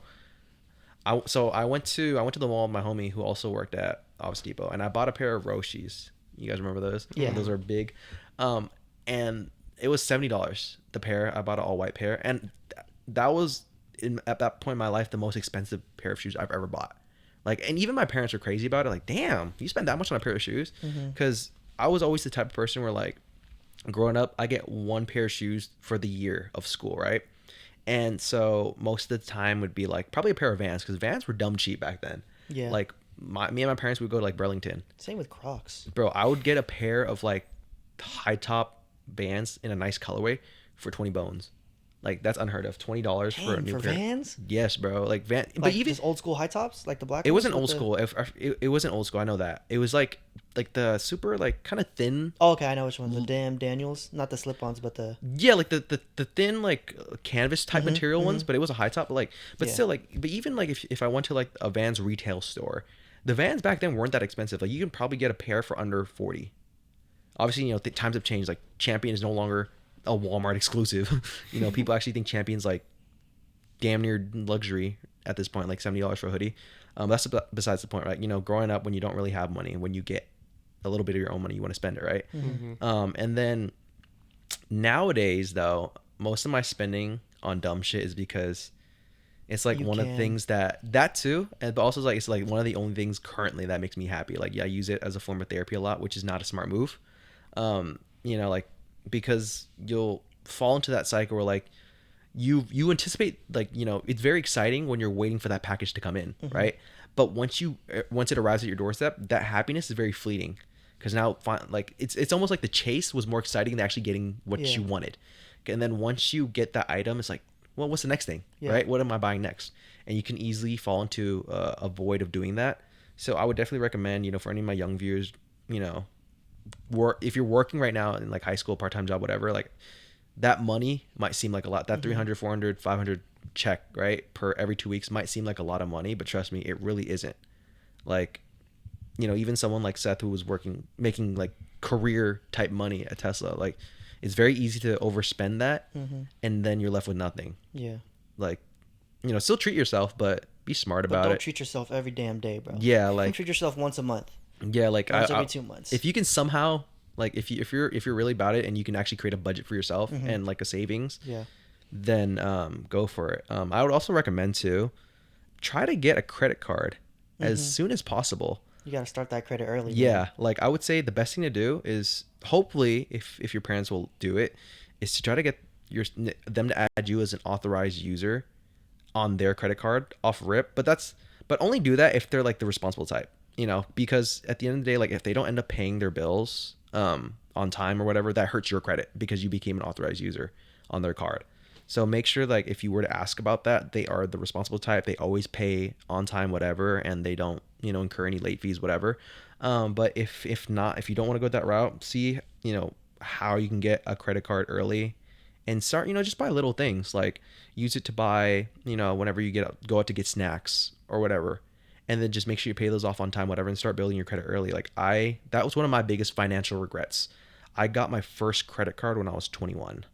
I went to the mall with my homie who also worked at Office Depot, and I bought a pair of Roshis. You guys remember those? Yeah, those are big. And it was $70 the pair. I bought an all white pair, and that was at that point in my life the most expensive pair of shoes I've ever bought. Like, and even my parents were crazy about it. Like, damn, you spend that much on a pair of shoes? Because I was always the type of person where, like, growing up, I get one pair of shoes for the year of school, right? And so most of the time would be like probably a pair of Vans, because Vans were dumb cheap back then. Yeah. Like me and my parents would go to like Burlington. Same with Crocs. Bro, I would get a pair of like high top Vans in a nice colorway for 20 bones. Like that's unheard of. $20 for a new pair. Vans? Yes, bro. Like but even just old school high tops, like the black. It wasn't old school. It wasn't old school. I know that. It was like the super like kind of thin. Oh, okay, I know which one. The damn Daniels, not the slip-ons, but the like the thin like canvas type material ones. But it was a high top. But still like. But even like if I went to like a Vans retail store, the Vans back then weren't that expensive. Like you can probably get a pair for under 40. Obviously, you know, times have changed. Like Champion is no longer a Walmart exclusive. You know, people actually think Champion's like damn near luxury at this point, like $70 for a hoodie. That's besides the point, right? You know, growing up when you don't really have money, when you get a little bit of your own money, you want to spend it, right? And then nowadays, though, most of my spending on dumb shit is because it's like one of the things that too, but also like it's like one of the only things currently that makes me happy. Like, yeah, I use it as a form of therapy a lot, which is not a smart move. You know, like, because you'll fall into that cycle where like you anticipate, like, you know, it's very exciting when you're waiting for that package to come in, right? But once it arrives at your doorstep, that happiness is very fleeting, because now like it's almost like the chase was more exciting than actually getting what you wanted. And then once you get that item, it's like, well, what's the next thing, right? What am I buying next? And you can easily fall into a void of doing that. So I would definitely recommend, you know, for any of my young viewers, you know, if you're working right now in like high school, part-time job, whatever, like that money might seem like a lot. That 300, 400, 500 check, right, per every 2 weeks might seem like a lot of money, but trust me, it really isn't. Like, you know, even someone like Seth who was making like career type money at Tesla, like it's very easy to overspend that, and then you're left with nothing. Yeah. Like, you know, still treat yourself, but be smart about it. Don't treat yourself every damn day, bro. Yeah, like, don't treat yourself once a month. Yeah, like once every 2 months. If you can somehow, like, if you're really about it and you can actually create a budget for yourself and like a savings, then go for it. I would also recommend too, try to get a credit card as Mhm. soon as possible. You got to start that credit early. man. Yeah, like I would say the best thing to do is hopefully if your parents will do it is to try to get them to add you as an authorized user on their credit card off rip, but only do that if they're like the responsible type, because at the end of the day, like if they don't end up paying their bills on time or whatever, that hurts your credit because you became an authorized user on their card. So make sure like if you were to ask about that, they are the responsible type. They always pay on time, whatever, and they don't, incur any late fees, whatever. But if not, if you don't want to go that route, see, how you can get a credit card early and start, just buy little things, like use it to buy, whenever you go out to get snacks or whatever. And then just make sure you pay those off on time, whatever, and start building your credit early. Like that was one of my biggest financial regrets. I got my first credit card when I was 21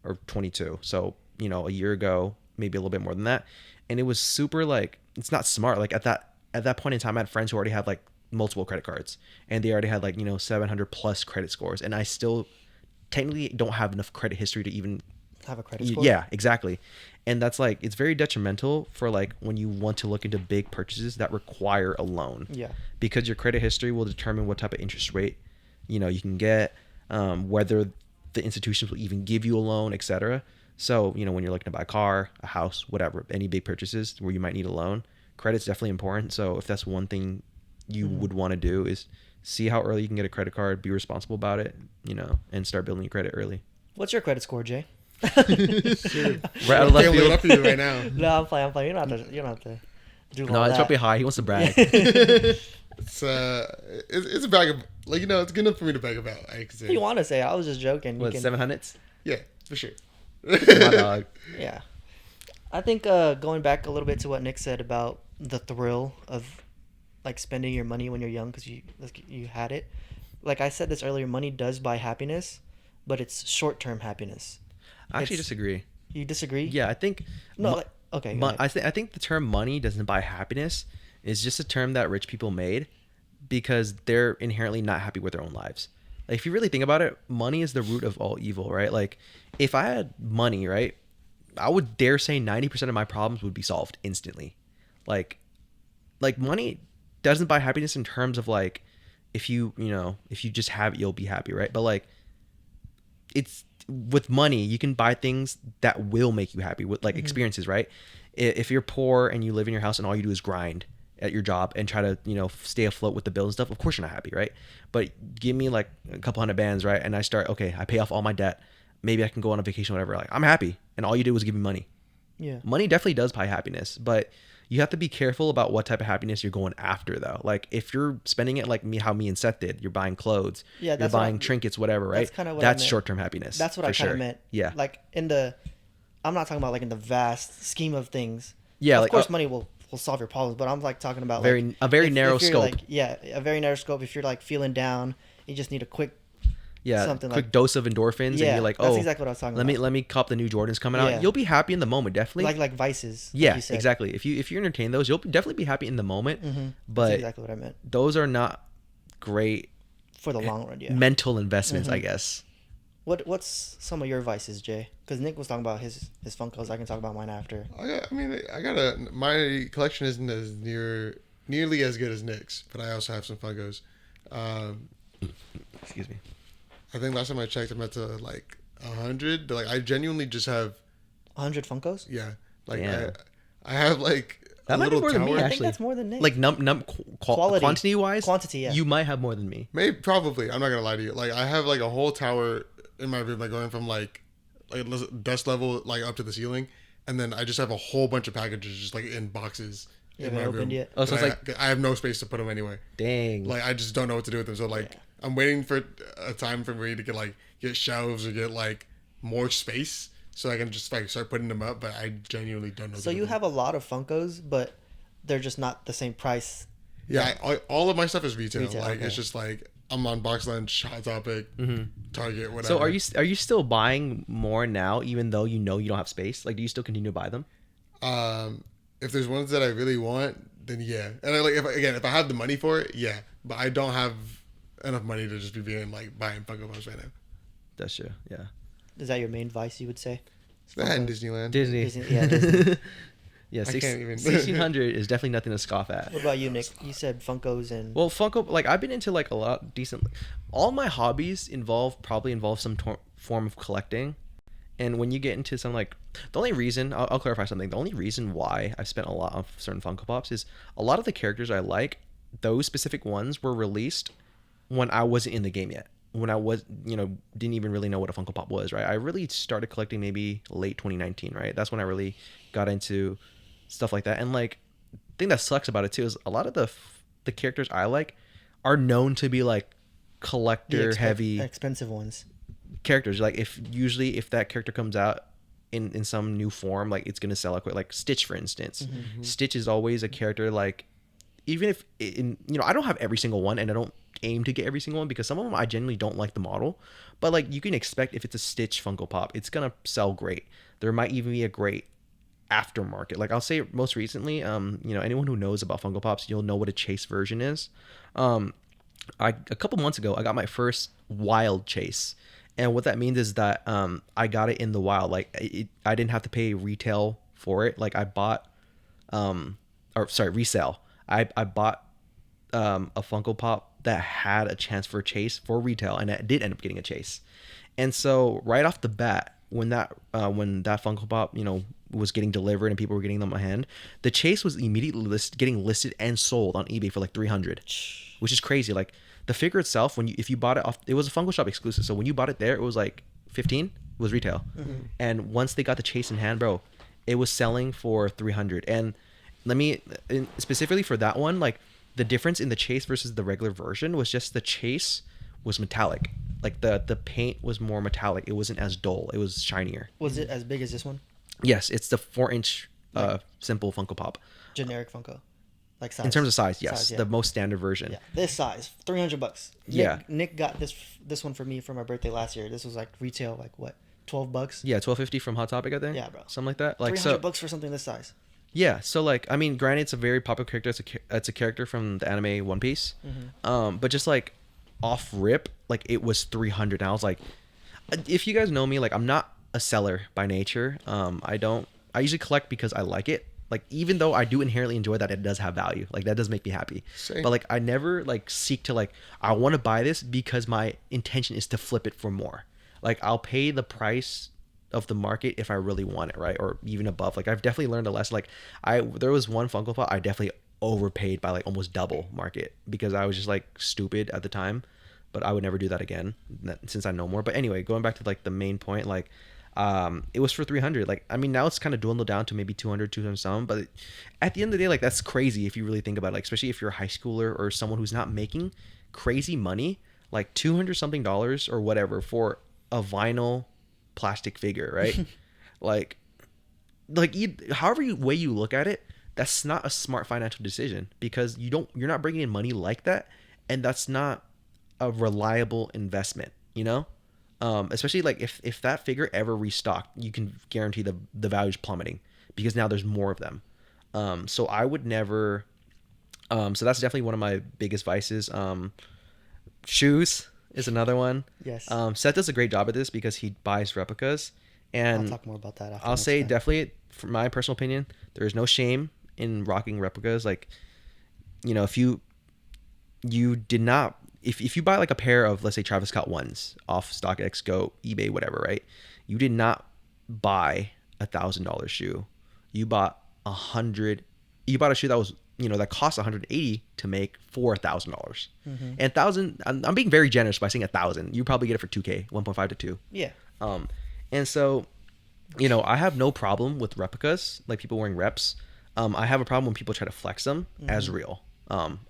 or 22. So, a year ago, maybe a little bit more than that. And it was super like, it's not smart. Like at that point in time, I had friends who already had like multiple credit cards and they already had like, 700 plus credit scores. And I still technically don't have enough credit history to even Have a credit score. Yeah, exactly. And that's like, it's very detrimental for like when you want to look into big purchases that require a loan. Yeah. Because your credit history will determine what type of interest rate, you can get, whether the institutions will even give you a loan, etc. So, when you're looking to buy a car, a house, whatever, any big purchases where you might need a loan, credit's definitely important. So if that's one thing you would want to do is see how early you can get a credit card, be responsible about it, and start building your credit early. What's your credit score, Jay? Right out of left Can't live field. up to you right now. No, I'm playing. You don't have to do all No, it's that. probably high. He wants to brag. It's a brag of, like, it's good enough for me to brag about. I could say. You want to say? I was just joking. What, 700s? Yeah, for sure. My dog. Yeah. I think going back a little bit to what Nick said about the thrill of like spending your money when you're young because you had it. Like I said this earlier, money does buy happiness, but it's short-term happiness. I actually It's- disagree. You disagree? Yeah, I think. No. mo- Like, okay. go ahead. I think the term money doesn't buy happiness is just a term that rich people made because they're inherently not happy with their own lives. Like if you really think about it, money is the root of all evil, right? Like if I had money, right, I would dare say 90% of my problems would be solved instantly. Like money doesn't buy happiness in terms of like if you just have it, you'll be happy, right? But like it's with money, you can buy things that will make you happy with like experiences, right? If you're poor and you live in your house and all you do is grind at your job and try to, stay afloat with the bills and stuff, of course you're not happy, right? But give me like a couple $100, right? And I start, okay, I pay off all my debt. Maybe I can go on a vacation, whatever. Like I'm happy. And all you did was give me money. Yeah. Money definitely does buy happiness, but you have to be careful about what type of happiness you're going after though. Like if you're spending it like how me and Seth did, you're buying clothes, Yeah, you're that's what buying trinkets, whatever, right? that's kinda what I That's meant. short-term happiness. That's what for I kind of sure. meant. Yeah. Like I'm not talking about like in the vast scheme of things. Yeah, Of like, course, money will solve your problems, but I'm like talking about a very narrow if you're, scope. Like, yeah, a very narrow scope. If you're like feeling down, you just need a quick. Yeah, something quick like- dose of endorphins, and Yeah, you're like, that's oh, exactly what I was talking let me about. let me cop the new Jordans coming Yeah. out. You'll be happy in the moment, definitely. Like vices. like yeah, you said. exactly. If you entertain those, you'll definitely be happy in the moment. Mm-hmm. But That's exactly what I meant those are not great for the long run. Yeah. mental investments, I Mhm. guess. What's some of your vices, Jay? Because Nick was talking about his Funkos. I can talk about mine after. My collection isn't as nearly as good as Nick's, but I also have some Funkos. Excuse me. I think last time I checked, I'm at to like 100, but like I genuinely just have 100 Funkos. yeah, like Damn. I have like That a might be little more than me, tower. I think actually. that's more than Nick. Like Quality. quantity wise, Quantity, yeah. you might have more than me. Maybe probably. I'm not gonna lie to you. Like I have like a whole tower in my room, like going from like dust level like up to the ceiling, and then I just have a whole bunch of packages just like in boxes You in haven't my opened room. yet? Oh, so And it's I have no space to put them anywhere. Dang. Like I just don't know what to do with them. So like Yeah. I'm waiting for a time for me to get shelves or get like more space so I can just like start putting them up. But I genuinely don't know. So you have a lot of Funkos, but they're just not the same price. all of my stuff is retail. Retail, like okay. it's just like I'm on Box Lunch, Hot Topic, Target, whatever. So are you still buying more now, even though you know you don't have space? Like, do you still continue to buy them? If there's ones that I really want, then yeah. And if I have the money for it, yeah. But I don't have enough money to just be buying Funko Pops right now. That's true. Yeah. Is that your main vice, you would say? That in Disneyland. Disney. Disney- yeah, Disney. Yeah, I can't even. 1600 is definitely nothing to scoff at. What about you, Nick? You said Funkos and Well, Funko, like I've been into like a lot decent. All my hobbies probably involve some form of collecting, and when you get into some like the only reason I'll clarify something. The only reason why I've spent a lot on certain Funko Pops is a lot of the characters I like. Those specific ones were released when I wasn't in the game yet. When I was, didn't even really know what a Funko Pop was, right? I really started collecting maybe late 2019, right? That's when I really got into stuff like that. And like, the thing that sucks about it too is a lot of the characters I like are known to be like the collector heavy expensive ones. characters. Like if that character comes out in some new form, like it's gonna sell out quick. Like Stitch, for instance. Stitch is always a character like, even if I don't have every single one, and I don't aim to get every single one because some of them I genuinely don't like the model, but like you can expect if it's a Stitch Funko Pop, it's gonna sell great. There might even be a great aftermarket. Like I'll say most recently, anyone who knows about Funko Pops, you'll know what a Chase version is. A couple months ago I got my first wild Chase, and what that means is that I got it in the wild. Like I didn't have to pay retail for it. Like I bought resale. I bought a Funko Pop that had a chance for a Chase for retail, and it did end up getting a Chase. And so right off the bat, when that Funko Pop was getting delivered and people were getting them on hand, the Chase was immediately getting listed and sold on eBay for like 300, which is crazy. Like the figure itself, if you bought it off, it was a Funko Shop exclusive, so when you bought it there, it was like 15. It was retail. And once they got the Chase in hand, bro, it was selling for 300. And specifically for that one, like the difference in the Chase versus the regular version was just the Chase was metallic. Like the paint was more metallic. It wasn't as dull. It was shinier. Was it as big as this one? Yes, it's the 4-inch simple Funko Pop. Generic Funko, like size. In terms of size, yes, Size, yeah. the most standard version. Yeah, this size, $300. Yeah. Nick got this one for me for my birthday last year. This was like retail, like what, $12? Yeah, $12.50 from Hot Topic, I think. Yeah, bro. Something like that. Like $300 for something this size. Yeah, so like I mean, granted, it's a very popular character. It's a character from the anime One Piece. But just like off rip, like it was 300. And I was like, if you guys know me, like I'm not a seller by nature. I usually collect because I like it. Like even though I do inherently enjoy that it does have value, like that does make me happy. Same. But like I never like seek to like I want to buy this because my intention is to flip it for more. Like I'll pay the price of the market if I really want it, right? Or even above. Like I've definitely learned a lesson. Like there was one Funko Pop I definitely overpaid by like almost double market because I was just like stupid at the time, but I would never do that again since I know more. But anyway, going back to like the main point, like it was for 300. Like I mean now it's kind of dwindled down to maybe 200 some, but at the end of the day, like that's crazy if you really think about it. Like especially if you're a high schooler or someone who's not making crazy money, like $200 something or whatever for a vinyl plastic figure, right? like however way you look at it, that's not a smart financial decision because you're not bringing in money like that, and that's not a reliable investment, especially like if that figure ever restocked, you can guarantee the value's plummeting because now there's more of them. So I would never so that's definitely one of my biggest vices. Shoes is another one. Yes. Seth does a great job at this because he buys replicas, and I'll talk more about that after. I'll say definitely, from my personal opinion, there is no shame in rocking replicas. Like, if you did not, if you buy like a pair of, let's say, Travis Scott ones off StockX, Go, eBay, whatever, right? You did not buy $1,000 shoe. You bought You bought a shoe that was that costs $180 to make for $1,000. And 1,000, I'm being very generous by saying 1,000. You probably get it for $2K, 1.5 to 2. Yeah. And so, I have no problem with replicas, like people wearing reps. I have a problem when people try to flex them as real.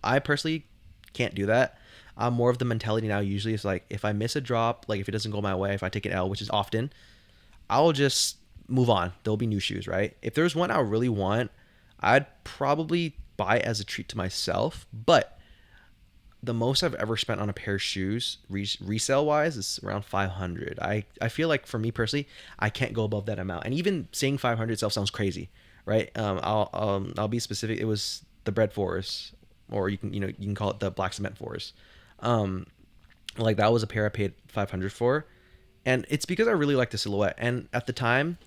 I personally can't do that. I'm more of the mentality now. Usually, it's like if I miss a drop, like if it doesn't go my way, if I take an L, which is often, I'll just move on. There'll be new shoes, right? If there's one I really want, I'd probably buy it as a treat to myself. But the most I've ever spent on a pair of shoes resale wise is around 500. I feel like for me personally, I can't go above that amount. And even saying 500 itself sounds crazy, right? I'll be specific. It was the Bread Forest, or you can call it the Black Cement Forest. Like that was a pair I paid 500 for, and it's because I really like the silhouette. And at the time,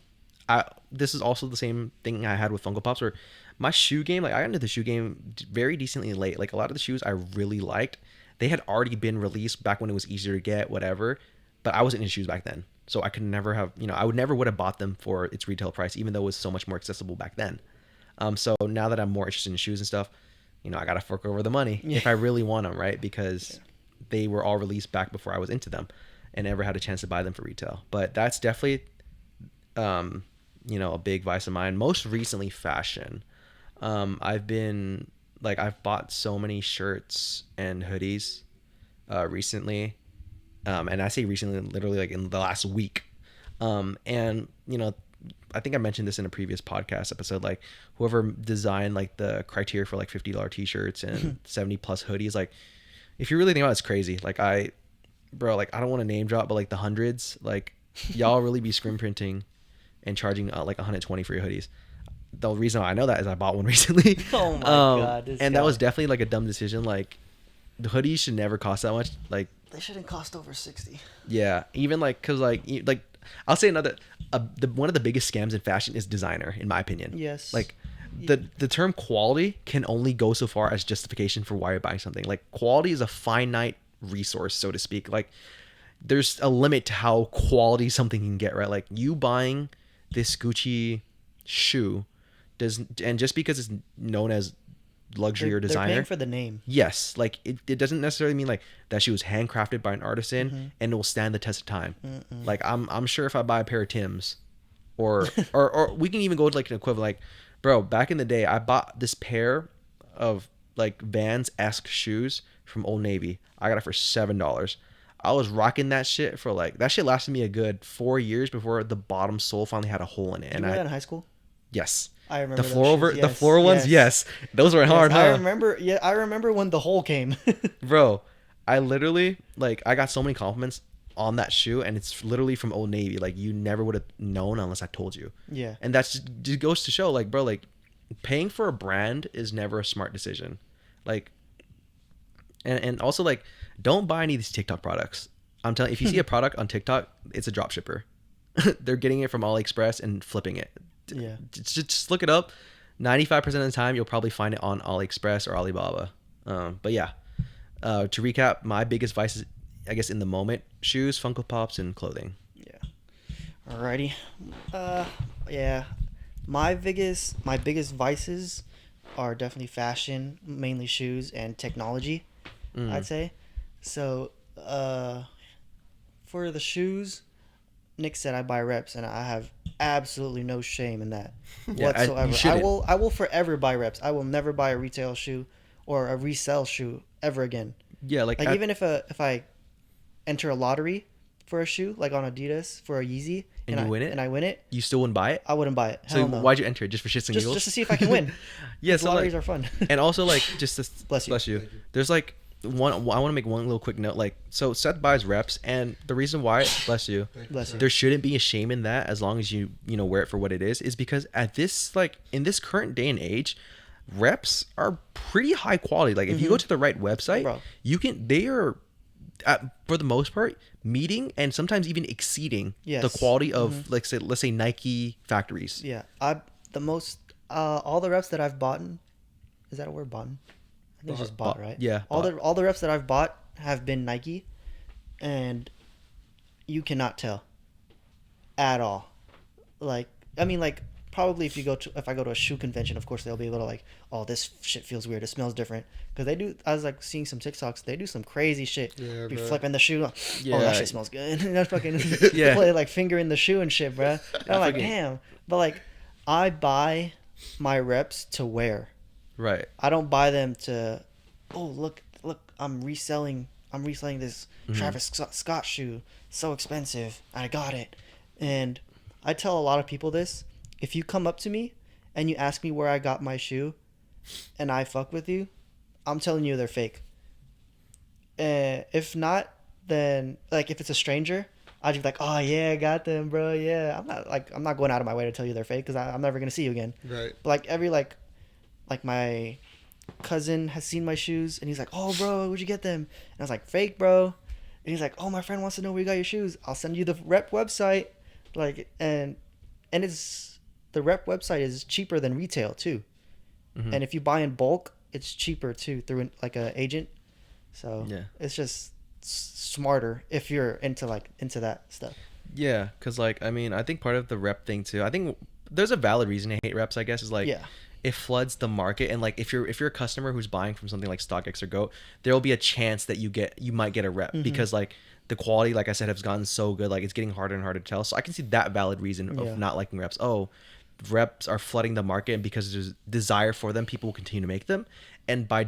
this is also the same thing I had with Funko Pops, where my shoe game, like I got into the shoe game very decently late. Like a lot of the shoes I really liked, they had already been released back when it was easier to get, whatever. But I wasn't into shoes back then, so I could never have, I would have bought them for its retail price, even though it was so much more accessible back then. So now that I'm more interested in shoes and stuff, I gotta fork over the money if I really want them, right? Because they were all released back before I was into them, and never had a chance to buy them for retail. But that's definitely, a big vice of mine. Most recently, fashion. I've bought so many shirts and hoodies recently. And I say recently, literally like in the last week. And I think I mentioned this in a previous podcast episode, like whoever designed like the criteria for like $50 t-shirts and 70 plus hoodies, like if you really think about it, it's crazy. Like I don't want to name drop, but like the hundreds, like y'all really be screen printing and charging like 120 for your hoodies. The reason why I know that is I bought one recently. Oh my God. And that was definitely like a dumb decision. Like the hoodies should never cost that much. Like They shouldn't cost over 60. yeah, even like because like I'll say another one of the biggest scams in fashion is designer, in my opinion. Yes. Like the term quality can only go so far as justification for why you're buying something. Like quality is a finite resource, so to speak. Like there's a limit to how quality something can get, right? Like you buying this Gucci shoe and just because it's known as luxury or designer, They're paying for the name. yes, like it doesn't necessarily mean like that shoe was handcrafted by an artisan and it will stand the test of time. Like I'm sure if I buy a pair of Timbs or we can even go to like an equivalent, like bro, back in the day I bought this pair of like Vans-esque shoes from Old Navy. I got it for $7. I was rocking that shit for like, that shit lasted me a good 4 years before the bottom sole finally had a hole in it. Did And you wear that in high school? yes. I remember The those floor shoes. the floor ones, yes. Those were hard, I huh? remember. Yeah, I remember when the hole came. Bro, I literally, like, I got so many compliments on that shoe, and it's literally from Old Navy. Like, you never would have known unless I told you. Yeah. And that's just goes to show, like, bro, like, paying for a brand is never a smart decision. Like, and also, like, don't buy any of these TikTok products. I'm telling you, if you see a product on TikTok, it's a drop shipper. They're getting it from AliExpress and flipping it. Yeah. Just look it up. 95% of the time, you'll probably find it on AliExpress or Alibaba. But yeah, to recap, my biggest vices, I guess, in the moment: shoes, Funko Pops, and clothing. Yeah. Alrighty. Yeah. My biggest vices are definitely fashion, mainly shoes, and technology. I'd say. So, for the shoes, Nick said I buy reps, and I have absolutely no shame in that Yeah, whatsoever. you shouldn't. I will forever buy reps. I will never buy a retail shoe or a resell shoe ever again. Yeah, like Even if I enter a lottery for a shoe, like on Adidas for a Yeezy, And you win it? and I win it, you still wouldn't buy it. I wouldn't buy it. So Hell no. why'd you enter it? Just for shits and giggles? Just to see if I can win. Yeah, so Lotteries like, are fun. and also like just to Bless you. There's like one. I want to make one little quick note. Like, so Seth buys reps, and the reason why, bless you, Bless you. there shouldn't be a shame in that as long as you wear it for what it is because at this, like, in this current day and age, reps are pretty high quality. Like if you go to the right website, Bro. they are for the most part meeting and sometimes even exceeding Yes. the quality of like let's say Nike factories. Yeah, all the reps that I've bought, is that a word, bought? I think it's just bought, right? yeah, All bought. the reps that I've bought have been Nike, and you cannot at all. Like, I mean, like, probably if I go to a shoe convention, of course they'll be able to like, oh, this shit feels weird. It smells different because they do. I was like seeing some TikToks. They do some crazy shit. Yeah, be bro. flipping the shoe. Yeah. Oh, that shit smells good. And that's fucking Yeah. play like fingering the shoe and shit, bro. And I'm like, fucking- damn. But like, I buy my reps to wear. Right. I don't buy them to, oh, look, I'm reselling this Travis Scott shoe, so expensive, I got it. And I tell a lot of people this: if you come up to me and you ask me where I got my shoe, and I fuck with you, I'm telling you they're fake. If not, then like if it's a stranger, I'd be like, oh yeah, I got them, bro. Yeah, I'm not going out of my way to tell you they're fake because I'm never gonna see you again. Right. But like every like my cousin has seen my shoes and he's like, oh bro, where'd you get them? And I was like, fake, bro. And he's like, oh, my friend wants to know where you got your shoes. I'll send you the rep website. Like, and and it's the rep website is cheaper than retail too. Mhm. And if you buy in bulk, it's cheaper too through like a agent. So Yeah. it's just smarter if you're into that stuff. Yeah, because like I mean, I think part of the rep thing too. I think there's a valid reason to hate reps. I guess is like Yeah. it floods the market, and like if you're a customer who's buying from something like StockX or Goat, there will be a chance that you might get a rep because like the quality, like I said, has gotten so good. Like it's getting harder and harder to tell. So I can see that valid reason Yeah. of not liking reps. Oh, reps are flooding the market, and because there's desire for them, people will continue to make them, and by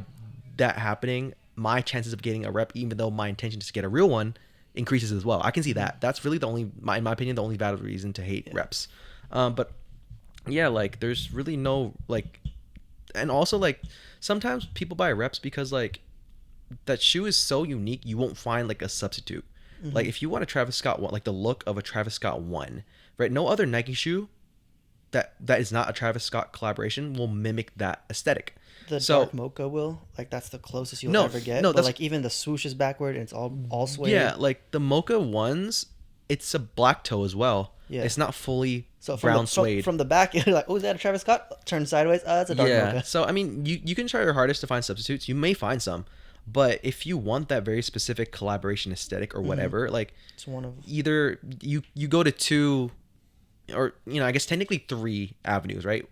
that happening, my chances of getting a rep, even though my intention is to get a real one, increases as well. I can see that. That's really the only, in my opinion, the only valid reason to hate reps. But yeah, like there's really no like, and also like sometimes people buy reps because like that shoe is so unique, you won't find like a substitute. Like if you want a Travis Scott one, like the look of a Travis Scott one, right? No other Nike shoe that is not a Travis Scott collaboration will mimic that aesthetic. The So- dark mocha will, like, that's the closest you'll No, ever get. no, But that's- like even the swoosh is backward and it's all suede. Yeah, like the Mocha ones, it's a black toe as well. Yeah. It's not fully So from brown the, suede. from the back, you're like, oh, is that a Travis Scott? Turn sideways. Oh, that's a dark Yeah. mocha. So I mean, you can try your hardest to find substitutes. You may find some, but if you want that very specific collaboration aesthetic or whatever, like It's one of either you go to two, or I guess technically three avenues, right?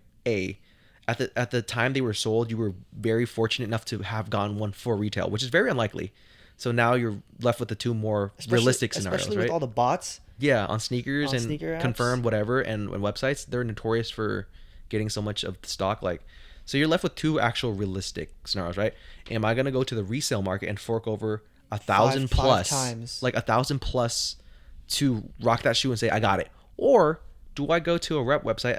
At the time they were sold, you were very fortunate enough to have gotten one for retail, which is very unlikely. So now you're left with the two more realistic scenarios, especially right? with all the bots. Yeah, on sneakers On and sneaker apps. confirmed whatever and websites, they're notorious for getting so much of the stock. Like, so you're left with two actual realistic scenarios, right? Am I gonna go to the resale market and fork over 1,000 Five plus, times. like 1,000 plus, to rock that shoe and say I got it, or do I go to a rep website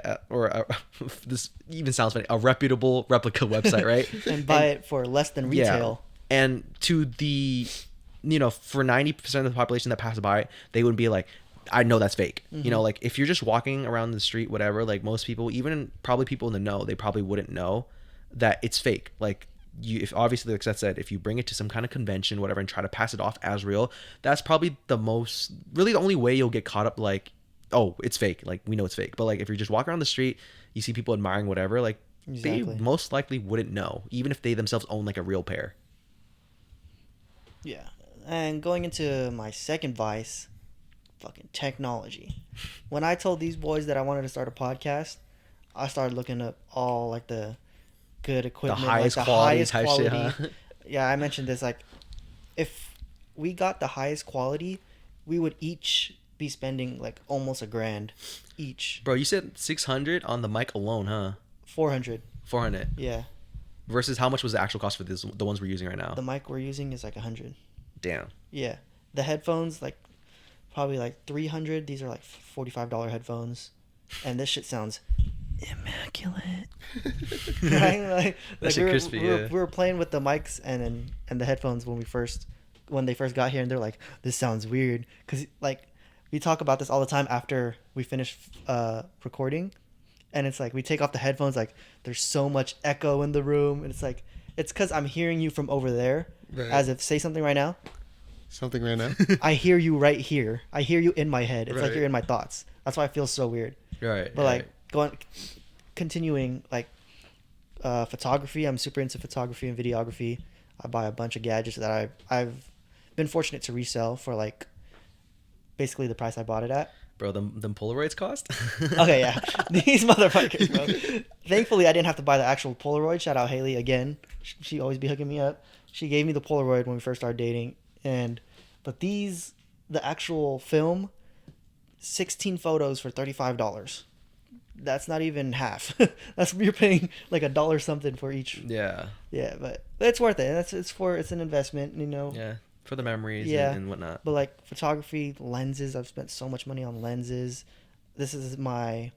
this even sounds funny, a reputable replica website, right? And buy it for less than retail. Yeah. And to the, for 90% of the population that passes by, they would be like, I know that's fake. Like if you're just walking around the street, whatever, like most people, even probably people in the know, they probably wouldn't know that it's fake. Like if obviously, like Seth said, if you bring it to some kind of convention, whatever, and try to pass it off as real, that's probably really the only way you'll get caught up. Like, oh, it's fake. Like we know it's fake. But like if you're just walking around the street, you see people admiring whatever, like Exactly. they most likely wouldn't know, even if they themselves own like a real pair. Yeah. And going into my second vice, fucking technology. When I told these boys that I wanted to start a podcast, I started looking up all like the good equipment, highest like the quality highest type quality. shit, huh? Yeah, I mentioned this. Like, if we got the highest quality, we would each be spending like almost $1,000 each. Bro, you said 600 on the mic alone, huh? 400. 400 Yeah. versus how much was the actual cost for the ones we're using right now? The mic we're using is like 100. Damn. Yeah. The headphones, like, probably like 300. These are like $45 headphones. And this shit sounds immaculate. Right? Like That shit crispy, yeah. we were playing with the mics and the headphones when they first got here, and they're like, this sounds weird. Because, like, we talk about this all the time after we finish recording. And it's like, we take off the headphones, like, there's so much echo in the room. And it's like, it's because I'm hearing you from over there. Right. As if, say something right now. Something right now. I hear you right here. I hear you in my head. It's like Right. you're in my thoughts. That's why it feels so weird. Right. But like continuing like photography, I'm super into photography and videography. I buy a bunch of gadgets that I've been fortunate to resell for like basically the price I bought it at. Bro, them Polaroids cost? Okay, yeah. These motherfuckers, bro. Thankfully, I didn't have to buy the actual Polaroid. Shout out Haley again. She always be hooking me up. She gave me the Polaroid when we first started dating. But the actual film, 16 photos for $35. That's not even half. You're paying like $1 something for each. Yeah. Yeah, but it's worth it. It's an investment, Yeah. For the memories Yeah. and whatnot. But like photography, lenses, I've spent so much money on lenses. This is my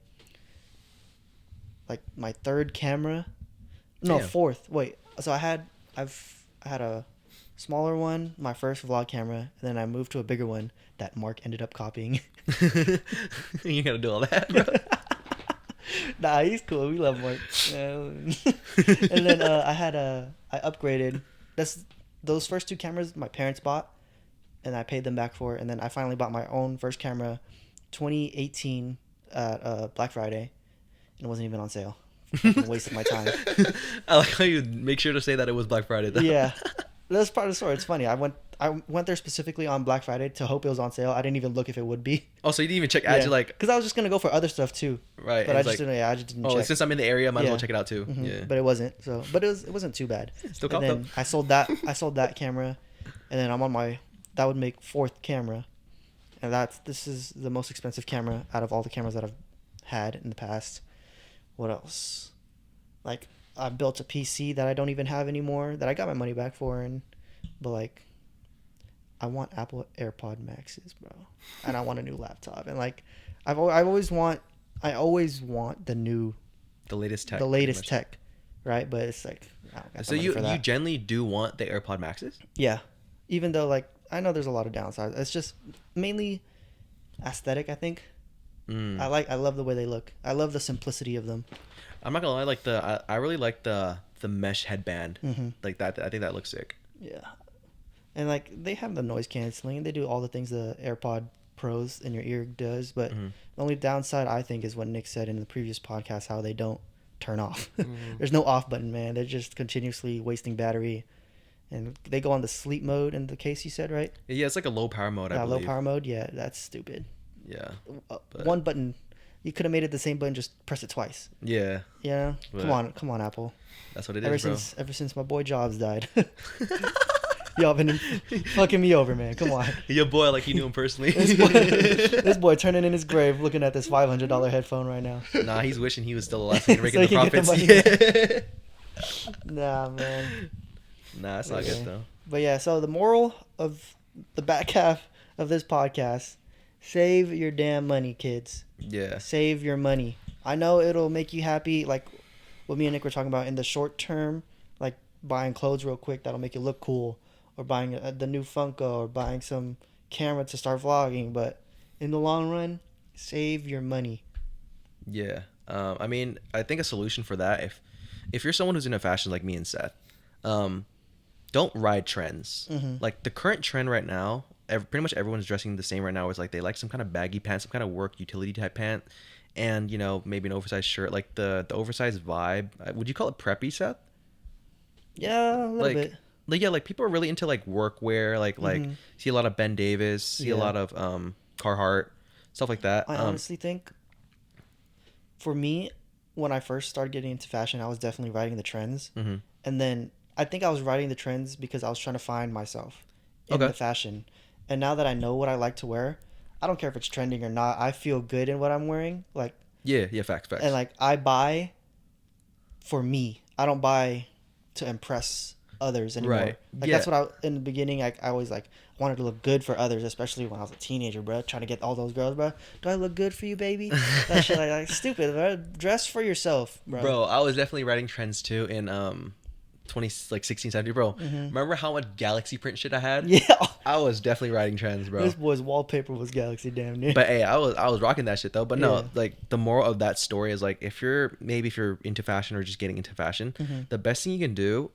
third camera. No, Damn. fourth. Wait. So I had a smaller one, my first vlog camera, and then I moved to a bigger one that Mark ended up copying. You gotta do all that, bro. Nah, he's cool. We love Mark. And then I upgraded. Those first two cameras my parents bought, and I paid them back for it. And then I finally bought my own first camera, 2018 at Black Friday, and it wasn't even on sale. Fucking wasted my time. I like how you make sure to say that it was Black Friday though. Yeah, that's part of the story. It's funny. I went there specifically on Black Friday to hope it was on sale. I didn't even look if it would be. Oh, so you didn't even check ads? You're like, because I was just gonna go for other stuff too. right. But and I it's just like, didn't. Yeah, I just didn't oh, check. since I'm in the area, I might as well Yeah. check it out too. Mhm. Yeah. But it wasn't. So, but it wasn't too bad. Still And caught then them. I sold that. I sold that camera, and then I'm on my. That would make fourth camera, and this is the most expensive camera out of all the cameras that I've had in the past. What else? Like, I built a PC that I don't even have anymore that I got my money back for, but like, I want Apple AirPod Maxes, bro, and I want a new laptop, and like, I always want the new, The latest tech. the pretty latest much. tech, right? But it's like, I don't got So the money you for that. generally do want the AirPod Maxes? Yeah, even though like I know there's a lot of downsides, it's just mainly aesthetic. I think Mm. I love the way they look. I love the simplicity of them. I'm not gonna lie, like I really like the mesh headband, Mhm. like that. I think that looks sick. Yeah, and like they have the noise canceling. They do all the things the AirPod Pros in your ear does. But Mhm. the only downside I think is what Nick said in the previous podcast, how they don't turn off. Mhm. There's no off button, man. They're just continuously wasting battery, and they go on the sleep mode in the case you said, right? Yeah, it's like a low power mode. I Yeah, low believe. power mode. Yeah, that's stupid. Yeah, but- One button. You could have made it the same button, just press it twice. yeah, Yeah, But- come on, Apple. that's what it Ever is, bro. ever since my boy Jobs died, y'all been fucking me over, man. Come on. Your boy, like you knew him personally. This boy turning in his grave, looking at this $500 headphone right now. Nah, he's wishing he was still alive so he can rake So in the he can get profits. the Yeah. Nah, man. Nah, that's not Okay. good though. But yeah, so the moral of the back half of this podcast: save your damn money, kids. Yeah. Save your money. I know it'll make you happy, like what me and Nick were talking about in the short term, like buying clothes real quick that'll make you look cool, or buying the new Funko, or buying some camera to start vlogging. But in the long run, save your money. Yeah. I mean, I think a solution for that, if you're someone who's into fashion like me and Seth, don't ride trends. Mhm. Like the current trend right now, pretty much everyone's dressing the same right now. Is like they like some kind of baggy pants, some kind of work utility type pant, and maybe an oversized shirt. Like the oversized vibe. Would you call it preppy, Seth? Yeah, a little bit. Like yeah, like people are really into like workwear. Like Mhm. see a lot of Ben Davis, see a Yeah. lot of Carhartt, stuff like that. I honestly think, for me, when I first started getting into fashion, I was definitely riding the trends. Mhm. And then I think I was riding the trends because I was trying to find myself in Okay. the fashion. And now that I know what I like to wear, I don't care if it's trending or not. I feel good in what I'm wearing. Like, Yeah, facts. and like I buy for me. I don't buy to impress others anymore. Right. Like Yeah. that's what in the beginning I always like wanted to look good for others, especially when I was a teenager, bro. Trying to get all those girls, bro. Do I look good for you, baby? That shit like stupid, bro. Dress for yourself, bro. Bro, I was definitely riding trends too in 16, 17, bro. Mhm. Remember how much galaxy print shit I had? Yeah. I was definitely riding trends, bro. This boy's wallpaper was Galaxy, damn near. But hey, I was rocking that shit though. But no, Yeah. like the moral of that story is like if you're into fashion or just getting into fashion, Mhm. the best thing you can do,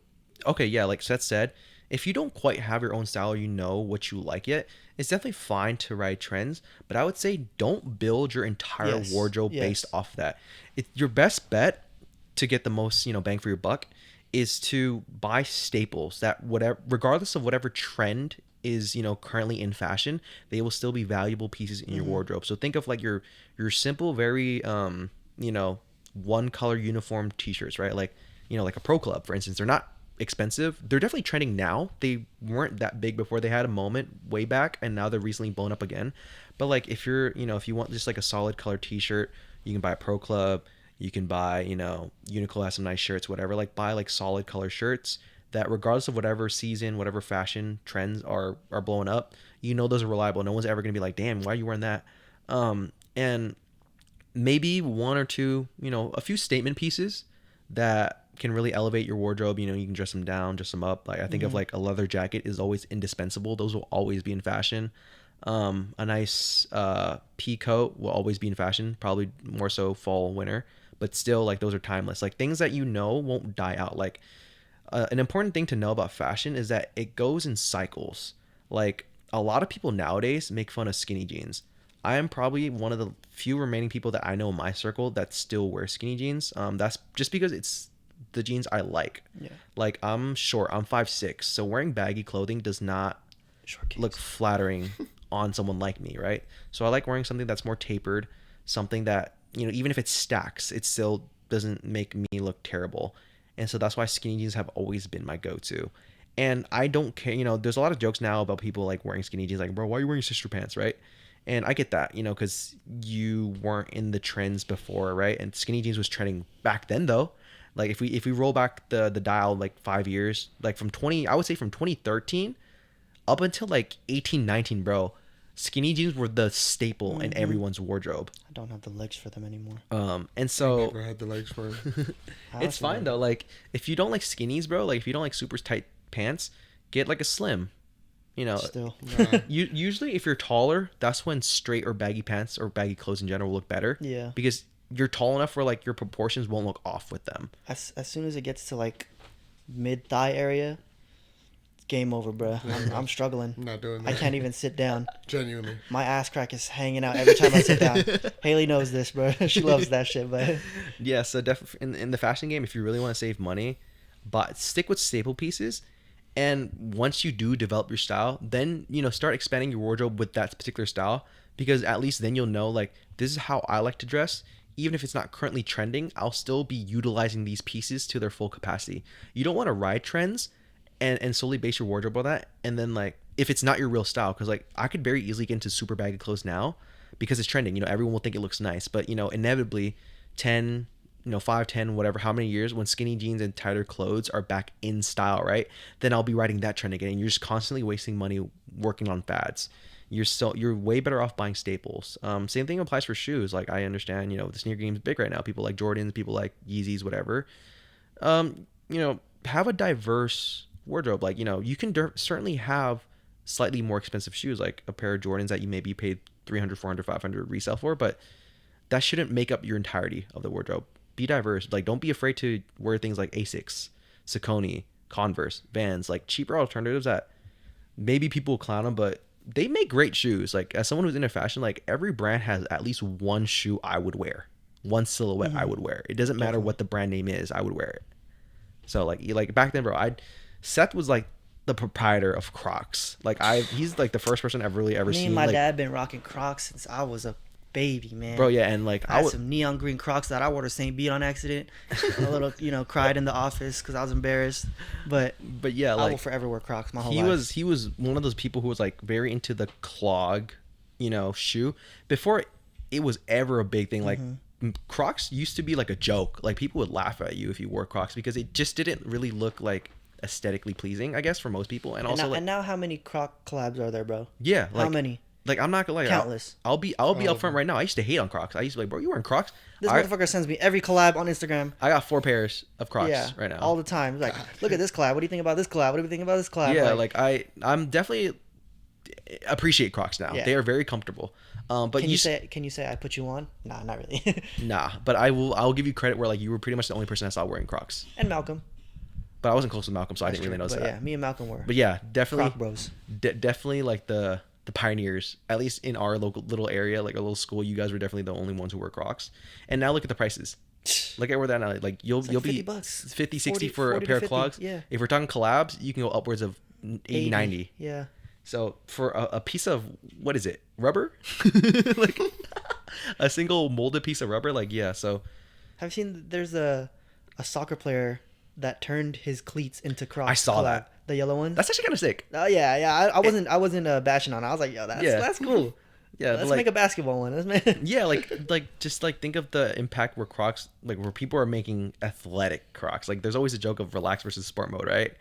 okay, yeah, like Seth said, if you don't quite have your own style or you know what you like yet, it's definitely fine to ride trends. But I would say don't build your entire Yes, wardrobe yes. based off that. Your best bet to get the most bang for your buck is to buy staples that regardless of whatever trend is currently in fashion, they will still be valuable pieces in your wardrobe. So think of like your simple, very one color uniform t-shirts, right? Like like a Pro Club, for instance. They're not expensive. They're definitely trending now. They weren't that big before. They had a moment way back, and now they're recently blown up again. But like if you're if you want just like a solid color t-shirt, you can buy a Pro Club. You can buy Uniqlo has some nice shirts, whatever. Like buy like solid color shirts that regardless of whatever season, whatever fashion trends are blowing up, those are reliable. No one's ever gonna be like, damn, why are you wearing that? And maybe one or two, a few statement pieces that can really elevate your wardrobe. You can dress them down, dress them up. Like I think of like a leather jacket is always indispensable. Those will always be in fashion. A nice pea coat will always be in fashion, probably more so fall, winter, but still like those are timeless. Like things that won't die out. Like an important thing to know about fashion is that it goes in cycles. Like a lot of people nowadays make fun of skinny jeans. I am probably one of the few remaining people that I know in my circle that still wear skinny jeans. That's just because it's the jeans I like. Yeah. Like, I'm short. I'm 5'6", so wearing baggy clothing does not Short kings. look flattering on someone like me, right? So I like wearing something that's more tapered, something that, you know, even if it stacks, it still doesn't make me look terrible. And so that's why skinny jeans have always been my go-to. And I don't care, you know, there's a lot of jokes now about people like wearing skinny jeans, like, bro, why are you wearing sister pants, right? And I get that, you know, because you weren't in the trends before, right? And skinny jeans was trending back then, though. Like, if we roll back the dial like 5 years, like I would say from 2013 up until like 18, 19, bro, skinny jeans were the staple in everyone's wardrobe. I don't have the legs for them anymore. And so Never had the legs for it. it's fine though. Like, if you don't like skinnies, bro, like if you don't like super tight pants, get like a slim. You know, Still. usually if you're taller, that's when straight or baggy pants or baggy clothes in general will look better. Yeah. Because you're tall enough where like your proportions won't look off with them. As soon as it gets to like mid thigh area, it's game over, bro. I'm struggling. I'm not doing I that. can't even sit down. Genuinely. My ass crack is hanging out every time I sit down. Haley knows this, bro. She loves that shit, but Yeah, so in the fashion game, if you really want to save money, but stick with staple pieces. And once you do develop your style, then, you know, start expanding your wardrobe with that particular style, because at least then you'll know, like, this is how I like to dress. Even if it's not currently trending, I'll still be utilizing these pieces to their full capacity. You don't want to ride trends and solely base your wardrobe on that. And then, like, if it's not your real style, because, like, I could very easily get into super baggy clothes now because it's trending. You know, everyone will think it looks nice. But, you know, inevitably 10, 5, 10, whatever, how many years, when skinny jeans and tighter clothes are back in style, right? Then I'll be riding that trend again. And you're just constantly wasting money working on fads. You're way better off buying staples. Same thing applies for shoes. Like, I understand, you know, the sneaker game is big right now. People like Jordans, people like Yeezys, whatever. You know, have a diverse wardrobe. Like, you know, you can certainly have slightly more expensive shoes, like a pair of Jordans that you maybe paid 300, 400, 500 resale for, but that shouldn't make up your entirety of the wardrobe. Be diverse. Like, don't be afraid to wear things like Asics, Saucony, Converse, Vans, like cheaper alternatives that maybe people clown them, but they make great shoes. Like, as someone who's into fashion, like, every brand has at least one shoe I would wear, one silhouette I would wear. It doesn't matter what the brand name is, I would wear it. So like back then, bro, Seth was like the proprietor of Crocs. Like, he's like the first person I've really ever me seen. and my like, dad been rocking Crocs since I was a baby, man. bro, yeah, and like I had some neon green Crocs that I wore to St. Beat on accident. A little, cried in the office because I was embarrassed. But yeah, I like, will forever wear Crocs my whole he life. he was one of those people who was like very into the clog, shoe before it was ever a big thing. Like, Crocs used to be like a joke. Like, people would laugh at you if you wore Crocs because it just didn't really look like aesthetically pleasing, I guess, for most people. And also, and now how many Croc collabs are there, bro? yeah, How many? Like, I'm not gonna lie, Countless. I'll be upfront right now. I used to hate on Crocs. I used to be like, bro, you wearing Crocs? This motherfucker sends me every collab on Instagram. I got 4 pairs of Crocs right now. all the time. Like, look at this collab. What do you think about this collab? What do you think about this collab? Yeah, like I'm definitely appreciate Crocs now. Yeah. They are very comfortable. But can you say I put you on? Nah, not really. nah. But I'll give you credit where, like, you were pretty much the only person I saw wearing Crocs. And Malcolm. But I wasn't close to Malcolm, so I didn't really notice But that. yeah, me and Malcolm were. But yeah, definitely Croc bros. definitely like the pioneers, at least in our local little area, like a little school. You guys were definitely the only ones who wear Crocs. And now look at the prices. Look at where that now. Like, you'll be $50. 50, 60 for 40 a to pair of 50, clogs. yeah. If we're talking collabs, you can go upwards of 80, 90. Yeah. So for a piece of, what is it, rubber? Like, a single molded piece of rubber? Like, yeah, so. Have you seen there's a soccer player that turned his cleats into Crocs? I saw collab? that. The yellow ones? That's actually kind of sick. Oh yeah. I wasn't bashing on it. I was like, yo, that's cool. Yeah, Let's like, make a basketball one. Let's make yeah, just think of the impact where Crocs, like, where people are making athletic Crocs. Like, there's always a joke of relax versus sport mode, right?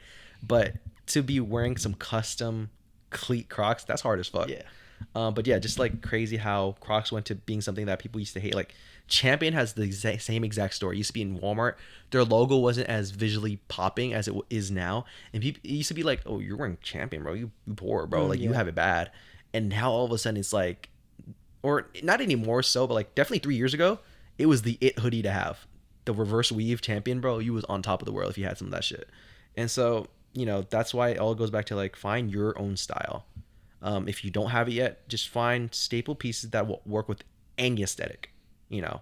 But to be wearing some custom cleat Crocs, that's hard as fuck. Yeah. But yeah, just like crazy how Crocs went to being something that people used to hate. Like, Champion has the same exact story. It used to be in Walmart. Their logo wasn't as visually popping as it is now, and people, it used to be like, "Oh, you're wearing Champion, bro. You poor, bro. Like, you have it bad." And now all of a sudden it's like, or not anymore so, but like definitely 3 years ago, it was the it hoodie to have. The reverse weave Champion, bro. You was on top of the world if you had some of that shit. And so, that's why it all goes back to, like, find your own style. If you don't have it yet, just find staple pieces that will work with any aesthetic. You know,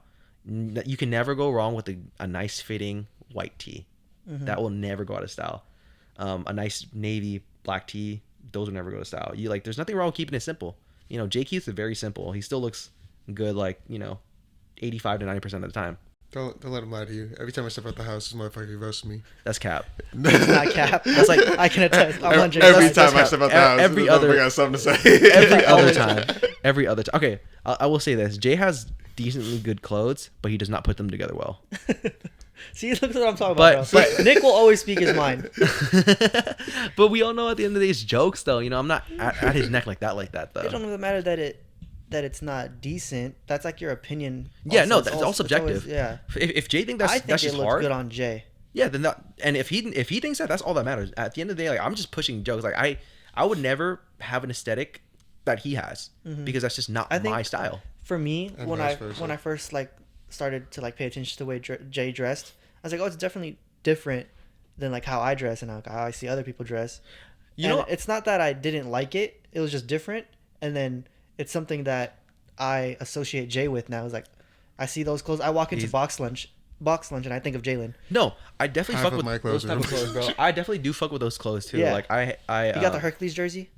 you can never go wrong with a nice fitting white tee. That will never go out of style. A nice navy black tee, those will never go to style. You like, there's nothing wrong with keeping it simple. You know, Jay keeps it very simple. He still looks good, like, you know, 85 to 90% of the time. Don't let him lie to you. Every time I step out the house, this motherfucker roasts me. That's cap. It's not cap. That's like, I can attest. I'm on Jay's Every side. time I That's step cap. out the house, Every this other- motherfucker got something to say. Every other time. Okay, I will say this. Jay has decently good clothes, but he does not put them together well. See, look what I'm talking But- about, bro. Nick will always speak his mind. But we all know at the end of the day it's jokes, though. You know, I'm not at his neck like that, though. It don't even matter that it's not decent. That's like your opinion. Yeah, Also, no, it's that's al- all it's subjective. always- yeah. If Jay thinks I that's think it just looks hard, good on Jay. yeah, then that. And if he thinks that, that's all that matters. At the end of the day, like, I'm just pushing jokes. Like I would never have an aesthetic that he has because that's just not I think- my style. For me, And when vice versa. I first like started to like pay attention to the way Jay dressed, I was like, oh, it's definitely different than like how I dress and how I see other people dress. You And know, it's not that I didn't like it; it was just different. And then it's something that I associate Jay with now. Is like, I see those clothes. I walk into He's- box lunch, and I think of Jalen. no, I definitely Half fuck of with my those clothes type are- of clothes, bro. I definitely do fuck with those clothes too. Yeah. Like I You got the Hercules jersey?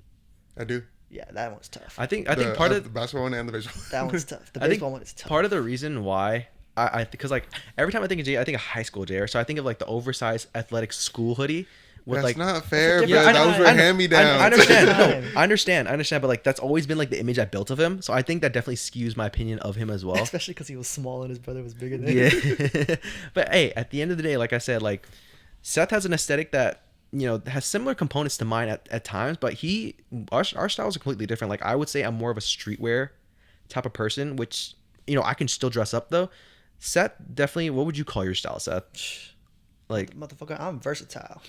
I do. Yeah, that one's tough. I think part of the basketball one and the baseball. That one's tough. The I think baseball one is tough. part of the reason why because like every time I think of Jay, I think of high school Jay. So I think of like the oversized athletic school hoodie with That's like not fair, different bro. time. Those were I know- hand me downs. I understand. Time. No, I understand. But like that's always been like the image I built of him. So I think that definitely skews my opinion of him as well. Especially because he was small and his brother was bigger than him. Yeah. But hey, at the end of the day, like I said, like Seth has an aesthetic that, you know, has similar components to mine at times, but our styles are completely different. Like I would say I'm more of a streetwear type of person, which, you know, I can still dress up though. Seth, definitely, what would you call your style, Seth? Like, Motherfucker, I'm versatile.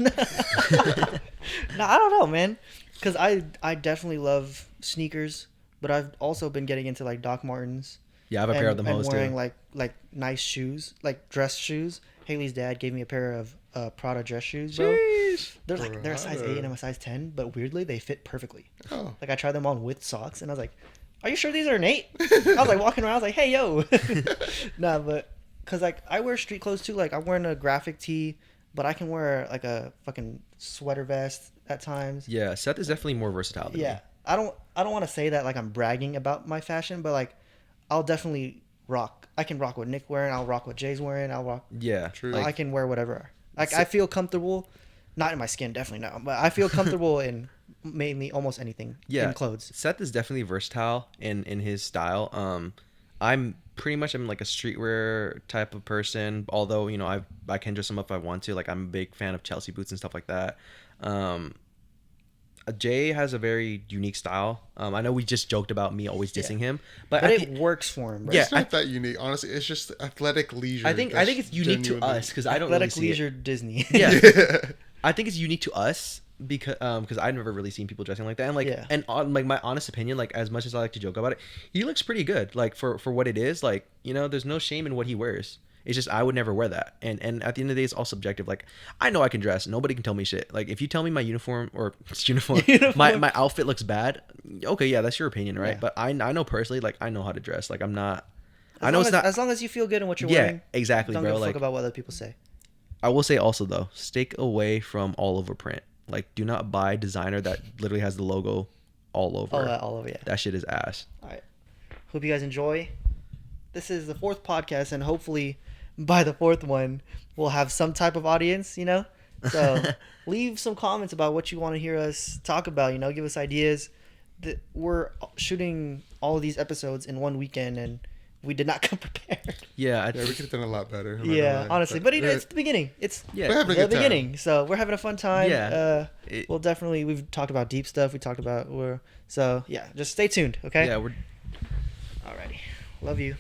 No, I don't know, man. Because I definitely love sneakers, but I've also been getting into like Doc Martens. yeah, I have a pair of them and hoes wearing too. like nice shoes, like dress shoes. Haley's dad gave me a pair of Prada dress shoes, bro. They're a size 8 and I'm a size 10, but weirdly they fit perfectly. Oh. Like I tried them on with socks, and I was like, "Are you sure these are an 8?" I was like walking around, I was like, "Hey, yo." Nah, but because like I wear street clothes too. Like I'm wearing a graphic tee, but I can wear like a fucking sweater vest at times. Yeah, Seth is definitely more versatile than Yeah, me. I don't want to say that like I'm bragging about my fashion, but like I'll definitely rock. I can rock what Nick wearing. I'll rock what Jay's wearing. I'll rock. Yeah, True. I can wear whatever. Like I feel comfortable, not in my skin, definitely not. But I feel comfortable in mainly almost anything. Yeah, in clothes. Seth is definitely versatile in his style. I'm pretty much like a streetwear type of person. Although, you know, I can dress them up if I want to. Like I'm a big fan of Chelsea boots and stuff like that. Jay has a very unique style. I know we just joked about me always dissing him, but, But at it the- works for him, bro. Yeah, It's not that unique. Honestly, it's just athletic leisure. I think it's unique to us because I don't really Athletic see leisure it. Disney. Yeah, Yeah. I think it's unique to us because I've never really seen people dressing like that, and like Yeah. and on like my honest opinion, like as much as I like to joke about it, he looks pretty good. Like for what it is, like, you know, there's no shame in what he wears. It's just I would never wear that, and at the end of the day, it's all subjective. Like I know I can dress, nobody can tell me shit. Like if you tell me my uniform my outfit looks bad, okay, yeah, that's your opinion, right? Yeah. But I know personally, like I know how to dress. Like I'm not. As I know long it's as, not. as long as you feel good in what you're Yeah, wearing. exactly, Don't bro. give a Like fuck about what other people say. I will say also though, stay away from all over print. Like, do not buy designer that literally has the logo all over. All over, yeah. That shit is ass. All right. Hope you guys enjoy. This is the 4th podcast, and hopefully by the 4th one, we'll have some type of audience, you know? So leave some comments about what you want to hear us talk about, you know? Give us ideas. We're shooting all of these episodes in one weekend, and we did not come prepared. Yeah, Yeah, we could have done a lot better. I'm not Yeah, gonna lie. honestly. But it's the beginning. It's yeah. We're having a the good time. beginning. So we're having a fun time. Yeah. We'll definitely, we've talked about deep stuff. We talked about, so yeah, just stay tuned, okay? Yeah, we're Alrighty. Love you.